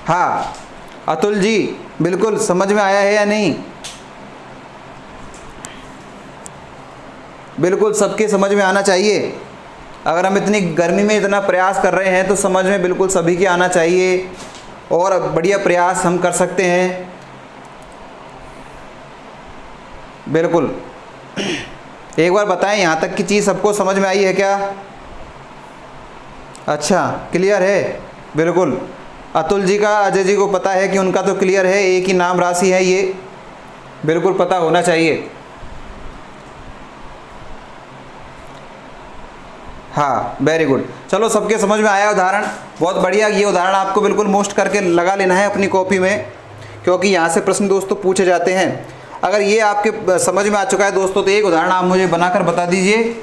हाँ अतुल जी बिल्कुल समझ में आया है या नहीं, बिल्कुल सबके समझ में आना चाहिए। अगर हम इतनी गर्मी में इतना प्रयास कर रहे हैं तो समझ में बिल्कुल सभी के आना चाहिए, और बढ़िया प्रयास हम कर सकते हैं बिल्कुल। एक बार बताएं यहाँ तक की चीज़ सबको समझ में आई है क्या? अच्छा क्लियर है बिल्कुल। अतुल जी का अजय जी को पता है कि उनका तो क्लियर है, एक ही नाम राशि है, ये बिल्कुल पता होना चाहिए। हाँ वेरी गुड, चलो सबके समझ में आया उदाहरण, बहुत बढ़िया। ये उदाहरण आपको बिल्कुल मोस्ट करके लगा लेना है अपनी कॉपी में, क्योंकि यहाँ से प्रश्न दोस्तों पूछे जाते हैं। अगर ये आपके समझ में आ चुका है दोस्तों तो एक उदाहरण आप मुझे बनाकर बता दीजिए।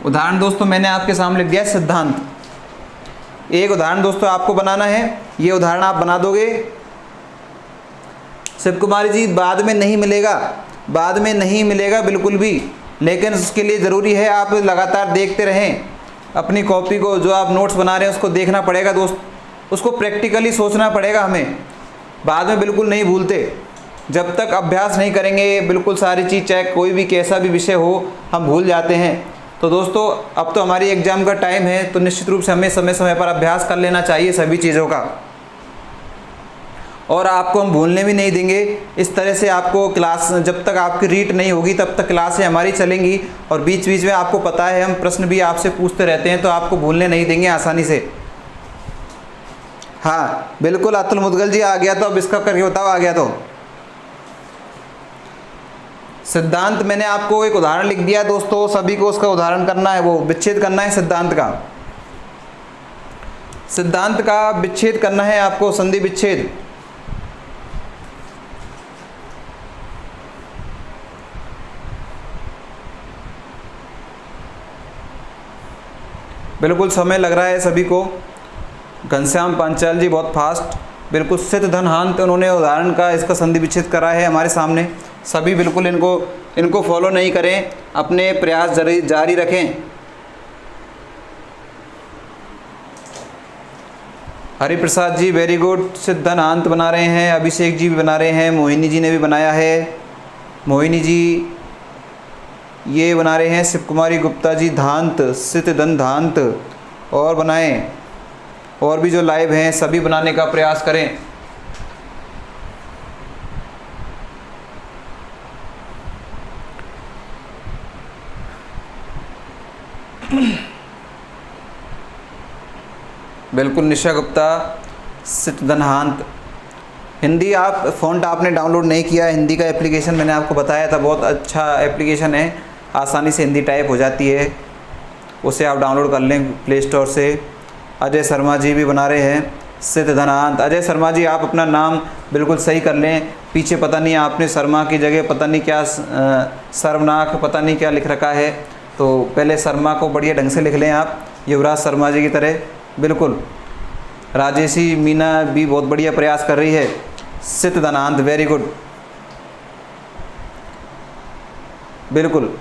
उदाहरण दोस्तों मैंने आपके सामने लिख दिया सिद्धांत। एक उदाहरण दोस्तों आपको बनाना है, ये उदाहरण आप बना दोगे। शिव कुमारी जी बाद में नहीं मिलेगा, बाद में नहीं मिलेगा बिल्कुल भी, लेकिन उसके लिए ज़रूरी है आप लगातार देखते रहें अपनी कॉपी को। जो आप नोट्स बना रहे हैं उसको देखना पड़ेगा दोस्त, उसको प्रैक्टिकली सोचना पड़ेगा हमें। बाद में बिल्कुल नहीं भूलते, जब तक अभ्यास नहीं करेंगे बिल्कुल सारी चीज़, चाहे कोई भी कैसा भी विषय हो, हम भूल जाते हैं। तो दोस्तों अब तो हमारी एग्ज़ाम का टाइम है, तो निश्चित रूप से हमें समय समय पर अभ्यास कर लेना चाहिए सभी चीज़ों का, और आपको हम भूलने भी नहीं देंगे। इस तरह से आपको क्लास, जब तक आपकी रीट नहीं होगी तब तक क्लासें हमारी चलेंगी, और बीच बीच में आपको पता है हम प्रश्न भी आपसे पूछते रहते हैं, तो आपको भूलने नहीं देंगे आसानी से। हाँ बिल्कुल अतुल मुदगल जी आ गया, तो अब इसका करके बताओ, आ गया तो। सिद्धांत मैंने आपको एक उदाहरण लिख दिया दोस्तों, सभी को उसका उदाहरण करना है, वो विच्छेद करना है सिद्धांत का। सिद्धांत का विच्छेद करना है आपको, संधि विच्छेद। बिल्कुल समय लग रहा है सभी को। घनश्याम पांचाल जी बहुत फास्ट, बिल्कुल सित धन हांत उन्होंने उदाहरण का इसका संधि विच्छेद करा है हमारे सामने। सभी बिल्कुल इनको फॉलो नहीं करें, अपने प्रयास जारी रखें। हरिप्रसाद जी वेरी गुड, सित धन हांत बना रहे हैं। अभिषेक जी भी बना रहे हैं, मोहिनी जी ने भी बनाया है, मोहिनी जी ये बना रहे हैं। शिव कुमारी गुप्ता जी धांत, सित धन धांत, और बनाएं। और भी जो लाइव हैं सभी बनाने का प्रयास करें। बिल्कुल निशा गुप्ता, सित धन हांत। हिंदी आप फ़ॉन्ट आपने डाउनलोड नहीं किया, हिंदी का एप्लीकेशन मैंने आपको बताया था, बहुत अच्छा एप्लीकेशन है, आसानी से हिंदी टाइप हो जाती है, उसे आप डाउनलोड कर लें प्ले स्टोर से। अजय शर्मा जी भी बना रहे हैं सित धन हांत। अजय शर्मा जी आप अपना नाम बिल्कुल सही कर लें, पीछे पता नहीं आपने शर्मा की जगह पता नहीं क्या सर्वनाक पता नहीं क्या लिख रखा है, तो पहले शर्मा को बढ़िया ढंग से लिख लें आप, युवराज शर्मा जी की तरह। बिल्कुल राजेशी मीना भी बहुत बढ़िया प्रयास कर रही है, सित धन हांत, वेरी गुड बिल्कुल।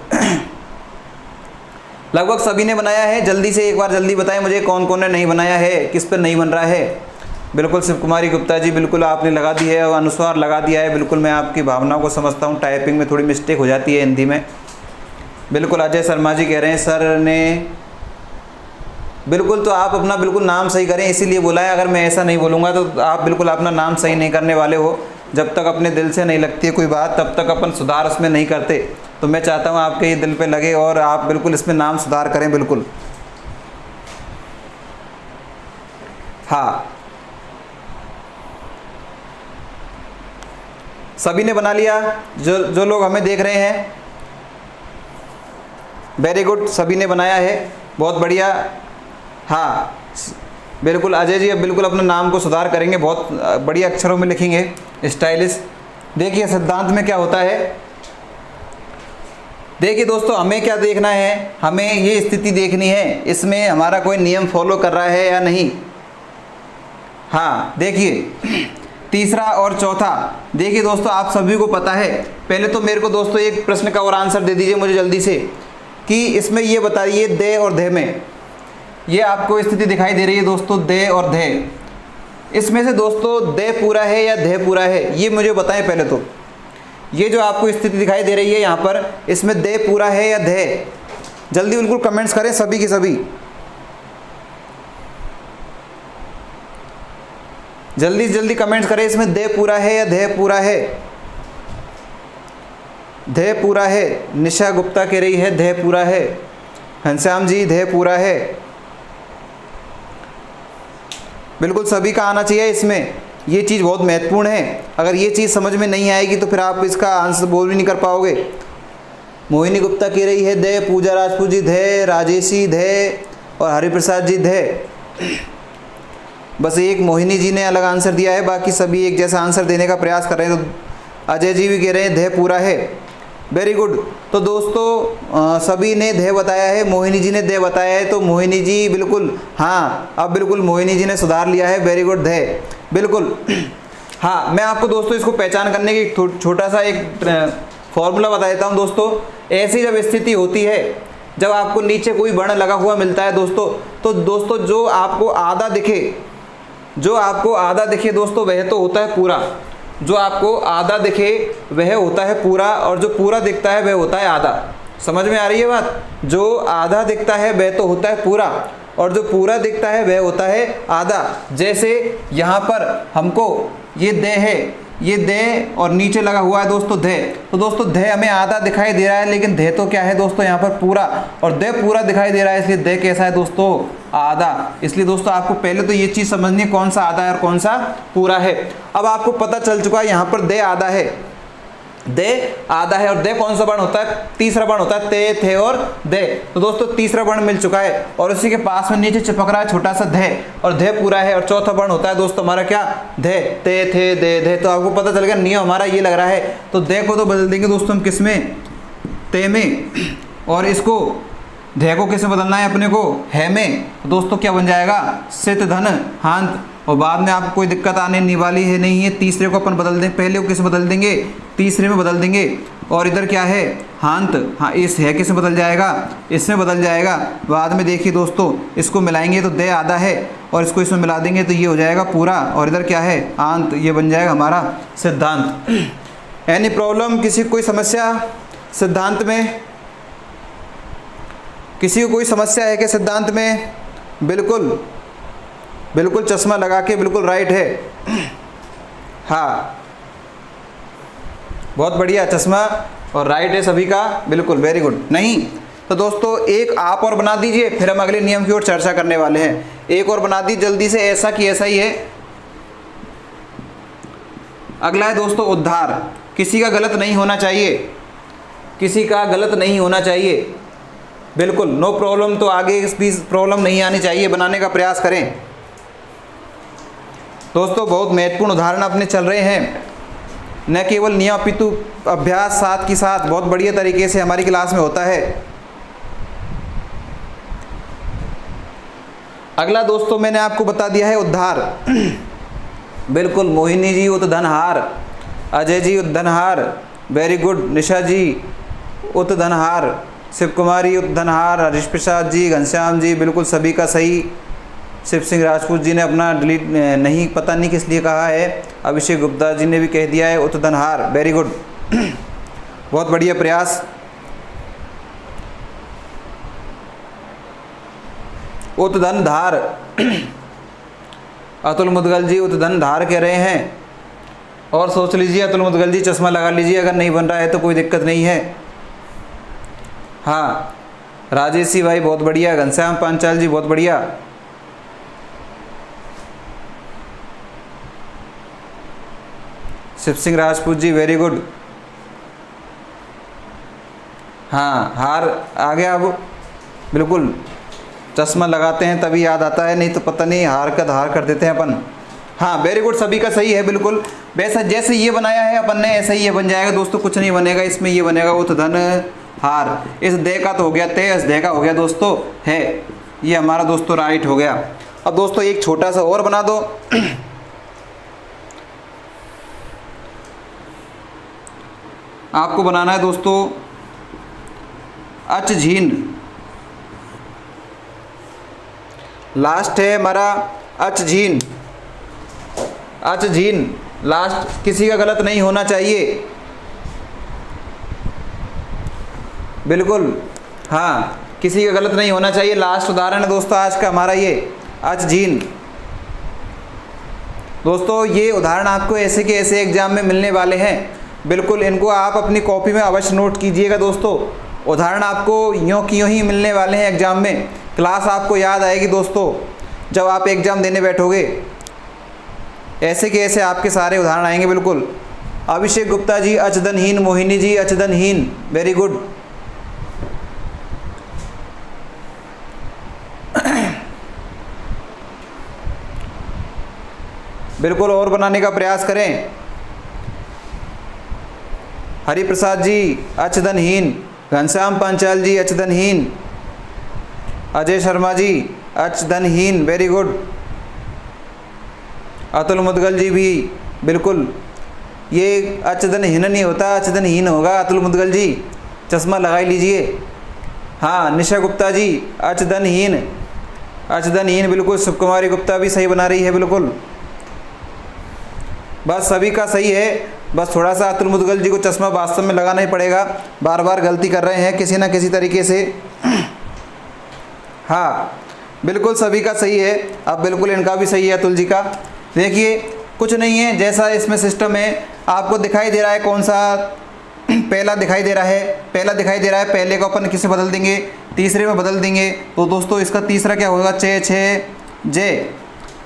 लगभग सभी ने बनाया है, जल्दी से एक बार जल्दी बताएं मुझे कौन कौन ने नहीं बनाया है, किस पर नहीं बन रहा है। बिल्कुल शिव कुमारी गुप्ता जी बिल्कुल आपने लगा दी है और अनुस्वार लगा दिया है। बिल्कुल मैं आपकी भावनाओं को समझता हूँ, टाइपिंग में थोड़ी मिस्टेक हो जाती है हिंदी में। बिल्कुल अजय शर्मा जी कह रहे हैं सर ने, बिल्कुल तो आप अपना बिल्कुल नाम सही करें, इसीलिए बोला है। अगर मैं ऐसा नहीं बोलूँगा तो आप बिल्कुल अपना नाम सही नहीं करने वाले हो। जब तक अपने दिल से नहीं लगती है कोई बात तब तक अपन सुधार उसमें नहीं करते। तो मैं चाहता हूँ आपके ये दिल पे लगे और आप बिल्कुल इसमें नाम सुधार करें बिल्कुल। हाँ सभी ने बना लिया, जो लोग हमें देख रहे हैं, वेरी गुड, सभी ने बनाया है, बहुत बढ़िया। हाँ बिल्कुल अजय जी अब बिल्कुल अपने नाम को सुधार करेंगे, बहुत बढ़िया अक्षरों में लिखेंगे, स्टाइलिश। देखिए सिद्धांत में क्या होता है, देखिए दोस्तों हमें क्या देखना है, हमें ये स्थिति देखनी है इसमें हमारा कोई नियम फॉलो कर रहा है या नहीं। हाँ देखिए तीसरा और चौथा, देखिए दोस्तों आप सभी को पता है, पहले तो मेरे को दोस्तों एक प्रश्न का और आंसर दे दीजिए मुझे जल्दी से कि इसमें ये बताइए दे और धे में, ये आपको स्थिति दिखाई दे रही है दोस्तों दे और धे, इसमें से दोस्तों दे पूरा है या धे पूरा है ये मुझे बताएं पहले तो। ये जो आपको स्थिति दिखाई दे रही है यहाँ पर, इसमें दे पूरा है या धे, जल्दी बिल्कुल कमेंट्स करें सभी की सभी, जल्दी से जल्दी कमेंट्स करें, इसमें दे पूरा है या धे पूरा है। धे पूरा है, निशा गुप्ता कह रही है धे पूरा है, घनश्याम जी धे पूरा है, बिल्कुल सभी का आना चाहिए इसमें, ये चीज़ बहुत महत्वपूर्ण है। अगर ये चीज़ समझ में नहीं आएगी तो फिर आप इसका आंसर बोल भी नहीं कर पाओगे। मोहिनी गुप्ता कह रही है धे, पूजा राजपूत जी धे, राजेशी धे और हरिप्रसाद जी धे। बस एक मोहिनी जी ने अलग आंसर दिया है, बाकी सभी एक जैसा आंसर देने का प्रयास कर रहे हैं। तो अजय जी भी कह रहे हैं धे पूरा है, वेरी गुड। तो दोस्तों सभी ने धे बताया है, मोहिनी जी ने धे बताया है, तो मोहिनी जी बिल्कुल, हाँ अब बिल्कुल मोहिनी जी ने सुधार लिया है, वेरी गुड धे बिल्कुल। हाँ मैं आपको दोस्तों इसको पहचान करने की छोटा सा एक फॉर्मूला बता देता हूँ दोस्तों। ऐसी जब स्थिति होती है, जब आपको नीचे कोई वर्ण लगा हुआ मिलता है दोस्तों, तो दोस्तों जो आपको आधा दिखे, जो आपको आधा दिखे दोस्तों वह तो होता है पूरा, जो आपको आधा दिखे वह होता है पूरा, और जो पूरा दिखता है वह होता है आधा। समझ में आ रही है बात? जो आधा दिखता है वह तो होता है पूरा, और जो पूरा दिखता है वह होता है आधा। जैसे यहाँ पर हमको ये दे है, ये दे और नीचे लगा हुआ है दोस्तों धे, तो दोस्तों धे हमें आधा दिखाई दे रहा है, लेकिन धे तो क्या है दोस्तों यहाँ पर पूरा, और दे पूरा दिखाई दे रहा है, इसलिए दे कैसा है दोस्तों आधा। इसलिए दोस्तों आपको पहले तो ये चीज़ समझनी कौन सा आधा है और कौन सा पूरा है। अब आपको पता चल चुका है यहाँ पर दे आधा है, दे आधा है, और दे कौन सा वर्ण होता है? तीसरा वर्ण होता है, ते थे और दे। तो दोस्तों तीसरा वर्ण मिल चुका है, और उसी के पास में नीचे चिपक रहा है छोटा सा धे, और धे पूरा है। और चौथा वर्ण होता है दोस्तों हमारा क्या? धे, ते थे दे धे। तो आपको पता चल गया नियम हमारा ये लग रहा है। तो दे को तो बदल देंगे दोस्तों हम किस में? ते में, और इसको धे को किस में बदलना है अपने को? है में। तो दोस्तों क्या बन जाएगा? सित धन हांत, और बाद में आपको कोई दिक्कत आने नहीं वाली है, नहीं है। तीसरे को अपन बदल दें, पहले को किस बदल देंगे? तीसरे में बदल देंगे। और इधर क्या है? हांत, हाँ इस है किस में बदल जाएगा? इसमें बदल जाएगा। बाद में देखिए दोस्तों इसको मिलाएंगे तो दे आधा है, और इसको इसमें मिला देंगे तो ये हो जाएगा पूरा, और इधर क्या है? आंत, ये बन जाएगा हमारा सिद्धांत। Any problem? किसी को कोई समस्या सिद्धांत में? किसी को कोई समस्या है क्या सिद्धांत में? बिल्कुल बिल्कुल चश्मा लगा के बिल्कुल राइट है। हाँ बहुत बढ़िया, चश्मा और राइट है सभी का, बिल्कुल वेरी गुड। नहीं तो दोस्तों एक आप और बना दीजिए, फिर हम अगले नियम की ओर चर्चा करने वाले हैं। एक और बना दी जल्दी से, ऐसा कि ऐसा ही है। अगला है दोस्तों उद्धार। किसी का गलत नहीं होना चाहिए, किसी का गलत नहीं होना चाहिए, बिल्कुल नो प्रॉब्लम। तो आगे इस भी प्रॉब्लम नहीं आनी चाहिए, बनाने का प्रयास करें दोस्तों। बहुत महत्वपूर्ण उदाहरण अपने चल रहे हैं, न केवल नियम अपितु अभ्यास साथ के साथ बहुत बढ़िया तरीके से हमारी क्लास में होता है। अगला दोस्तों मैंने आपको बता दिया है उद्धार। बिल्कुल मोहिनी जी उतधनहार, अजय जी उतधनहार, वेरी गुड। निशा जी उतधनहार, शिव कुमारी उतधनहार, हरीश प्रसाद जी, घनश्याम जी, बिल्कुल सभी का सही। शिव सिंह राजपूत जी ने अपना डिलीट नहीं, पता नहीं किस लिए कहा है। अभिषेक गुप्ता जी ने भी कह दिया है उतधनहार, वेरी गुड। बहुत बढ़िया प्रयास। उतधनधार, अतुल मुदगल जी उतधनधार कह रहे हैं। और सोच लीजिए अतुल मुदगल जी, चश्मा लगा लीजिए, अगर नहीं बन रहा है तो कोई दिक्कत नहीं है। हाँ राजेशी भाई बहुत बढ़िया, घनश्याम पांचाल जी बहुत बढ़िया। Shiv Singh Rajput ji very good. हाँ हार आ गया, अब बिल्कुल चश्मा लगाते हैं तभी याद आता है, नहीं तो पता नहीं हार का धार कर देते हैं अपन। हाँ वेरी गुड, सभी का सही है बिल्कुल। वैसा जैसे ये बनाया है अपन ने ऐसा ही ये बन जाएगा दोस्तों, कुछ नहीं बनेगा इसमें। ये बनेगा उत धन हार, इस दे का तो हो गया ते, इस दे का हो गया दोस्तों है। ये हमारा दोस्तों राइट हो गया। अब दोस्तों एक छोटा सा और बना दो। आपको बनाना है दोस्तों अच झीन, लास्ट है हमारा अच झीन। अच झीन लास्ट किसी का गलत नहीं होना चाहिए, बिल्कुल हाँ, किसी का गलत नहीं होना चाहिए। लास्ट उदाहरण है दोस्तों आज का हमारा ये अच झीन। दोस्तों ये उदाहरण आपको ऐसे के ऐसे एग्जाम में मिलने वाले हैं, बिल्कुल इनको आप अपनी कॉपी में अवश्य नोट कीजिएगा दोस्तों। उदाहरण आपको यूँ की यूँ ही मिलने वाले हैं एग्जाम में। क्लास आपको याद आएगी दोस्तों जब आप एग्जाम देने बैठोगे, ऐसे के ऐसे आपके सारे उदाहरण आएंगे बिल्कुल। Abhishek Gupta ji अचदनहीन, Mohini ji अचदनहीन, very good. बिल्कुल और बनाने का प्रयास करें। हरिप्रसाद जी अचदनहीन, घनश्याम पांचाल जी अचदनहीन, अजय शर्मा जी अचदनहीन, वेरी गुड। अतुल मुदगल जी भी बिल्कुल, ये अचदनहीन नहीं होता अचदनहीन होगा। अतुल मुदगल जी चश्मा लगा लीजिए। हाँ निशा गुप्ता जी अचदनहीन, अचदनहीन बिल्कुल। शिवकुमारी गुप्ता भी सही बना रही है बिल्कुल। बस सभी का सही है, बस थोड़ा सा अतुल मुदगल जी को चश्मा वास्तव में लगाना ही पड़ेगा, बार बार गलती कर रहे हैं किसी ना किसी तरीके से। हाँ बिल्कुल सभी का सही है। अब बिल्कुल इनका भी सही है अतुल जी का। देखिए कुछ नहीं है, जैसा इसमें सिस्टम है आपको दिखाई दे रहा है। कौन सा पहला दिखाई दे रहा है, पहला दिखाई दे रहा है, पहले को अपन किसे बदल देंगे, तीसरे में बदल देंगे। तो दोस्तों इसका तीसरा क्या होगा, चे छे जे,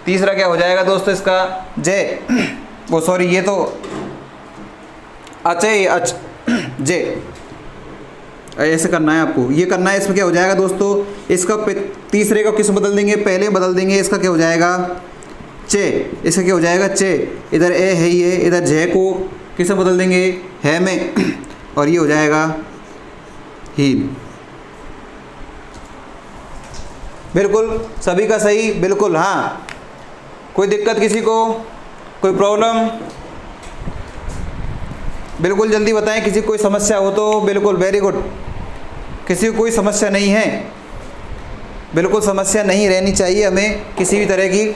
तीसरा क्या हो जाएगा दोस्तों इसका जे, वो सॉरी ये तो अचे अच जे, ऐसे करना है आपको, ये करना है। इसमें क्या हो जाएगा दोस्तों, इसका तीसरे को किस बदल देंगे, पहले बदल देंगे। इसका क्या हो जाएगा चे, इसका क्या हो जाएगा चे, इधर ए है ये, इधर जे को किसे बदल देंगे है में, और ये हो जाएगा हीन। बिल्कुल सभी का सही बिल्कुल। हाँ कोई दिक्कत किसी को, कोई प्रॉब्लम, बिल्कुल जल्दी बताएं। किसी कोई समस्या हो तो बिल्कुल, वेरी गुड। किसी को कोई समस्या नहीं है, बिल्कुल समस्या नहीं रहनी चाहिए हमें किसी भी तरह की,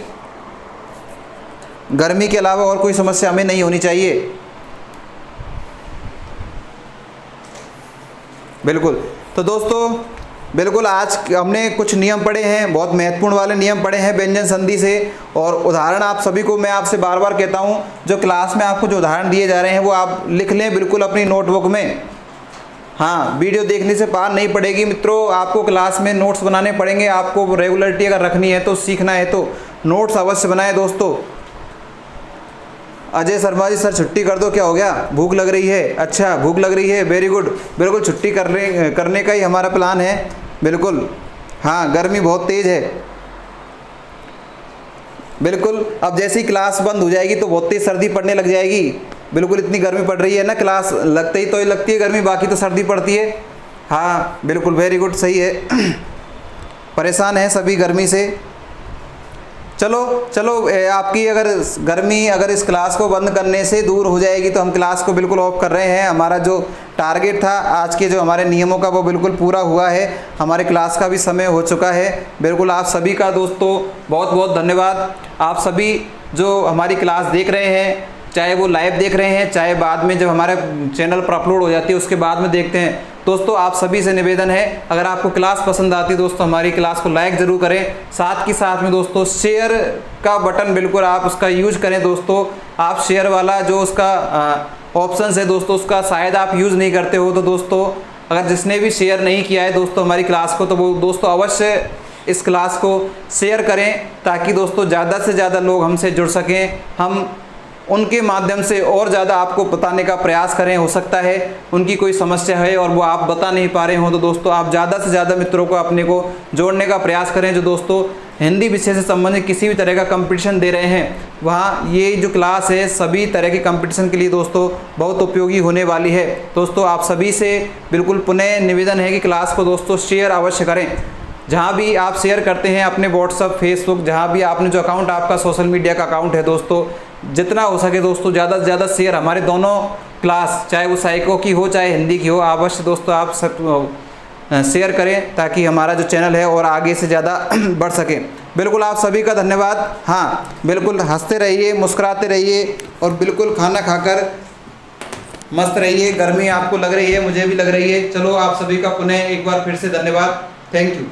गर्मी के अलावा और कोई समस्या हमें नहीं होनी चाहिए, बिल्कुल। तो दोस्तों बिल्कुल आज हमने कुछ नियम पढ़े हैं, बहुत महत्वपूर्ण वाले नियम पढ़े हैं व्यंजन संधि से। और उदाहरण आप सभी को मैं आपसे बार बार कहता हूं, जो क्लास में आपको जो उदाहरण दिए जा रहे हैं वो आप लिख लें बिल्कुल अपनी नोटबुक में। हाँ वीडियो देखने से पार नहीं पड़ेगी मित्रों, आपको क्लास में नोट्स बनाने पड़ेंगे। आपको रेगुलरिटी अगर रखनी है तो, सीखना है तो नोट्स अवश्य बनाएं दोस्तों। अजय शर्मा जी सर छुट्टी कर दो, क्या हो गया, भूख लग रही है, अच्छा भूख लग रही है, वेरी गुड। बिल्कुल छुट्टी करने का ही हमारा प्लान है बिल्कुल। हाँ गर्मी बहुत तेज़ है बिल्कुल। अब जैसे ही क्लास बंद हो जाएगी तो बहुत तेज़ सर्दी पड़ने लग जाएगी, बिल्कुल इतनी गर्मी पड़ रही है ना, क्लास लगते ही तो लगती है गर्मी, बाकी तो सर्दी पड़ती है। हाँ बिल्कुल वेरी गुड, सही है। परेशान हैं सभी गर्मी से। चलो चलो आपकी अगर गर्मी अगर इस क्लास को बंद करने से दूर हो जाएगी तो हम क्लास को बिल्कुल ऑफ कर रहे हैं। हमारा जो टारगेट था आज के जो हमारे नियमों का वो बिल्कुल पूरा हुआ है, हमारे क्लास का भी समय हो चुका है बिल्कुल। आप सभी का दोस्तों बहुत बहुत धन्यवाद। आप सभी जो हमारी क्लास देख रहे हैं, चाहे वो लाइव देख रहे हैं, चाहे बाद में जब हमारे चैनल पर अपलोड हो जाती है उसके बाद में देखते हैं, दोस्तों आप सभी से निवेदन है अगर आपको क्लास पसंद आती है दोस्तों हमारी क्लास को लाइक ज़रूर करें। साथ ही साथ में दोस्तों शेयर का बटन बिल्कुल आप उसका यूज करें दोस्तों। आप शेयर वाला जो उसका ऑप्शन है दोस्तों उसका शायद आप यूज़ नहीं करते हो, तो दोस्तों अगर जिसने भी शेयर नहीं किया है दोस्तों हमारी क्लास को, तो वो दोस्तों अवश्य इस क्लास को शेयर करें ताकि दोस्तों ज़्यादा से ज़्यादा लोग हमसे जुड़ सकें। हम उनके माध्यम से और ज़्यादा आपको बताने का प्रयास करें। हो सकता है उनकी कोई समस्या है और वो आप बता नहीं पा रहे हो, तो दोस्तों आप ज़्यादा से ज़्यादा मित्रों को अपने को जोड़ने का प्रयास करें जो दोस्तों हिंदी विषय से संबंधित किसी भी तरह का कंपटीशन दे रहे हैं, वहाँ ये जो क्लास है सभी तरह के कंपटीशन के लिए दोस्तों बहुत उपयोगी होने वाली है। दोस्तों आप सभी से बिल्कुल पुनः निवेदन है कि क्लास को दोस्तों शेयर अवश्य करें। जहाँ भी आप शेयर करते हैं अपने व्हाट्सअप, फेसबुक, जहाँ भी आपने जो अकाउंट आपका सोशल मीडिया का अकाउंट है दोस्तों, जितना हो सके दोस्तों ज़्यादा से ज़्यादा शेयर हमारे दोनों क्लास, चाहे वो साइको की हो चाहे हिंदी की हो, अवश्य दोस्तों आप सब शेयर करें ताकि हमारा जो चैनल है और आगे से ज़्यादा बढ़ सके। बिल्कुल आप सभी का धन्यवाद। हाँ बिल्कुल हंसते रहिए, मुस्कुराते रहिए और बिल्कुल खाना खाकर मस्त रहिए। गर्मी आपको लग रही है, मुझे भी लग रही है। चलो आप सभी का पुनः एक बार फिर से धन्यवाद। Thank you.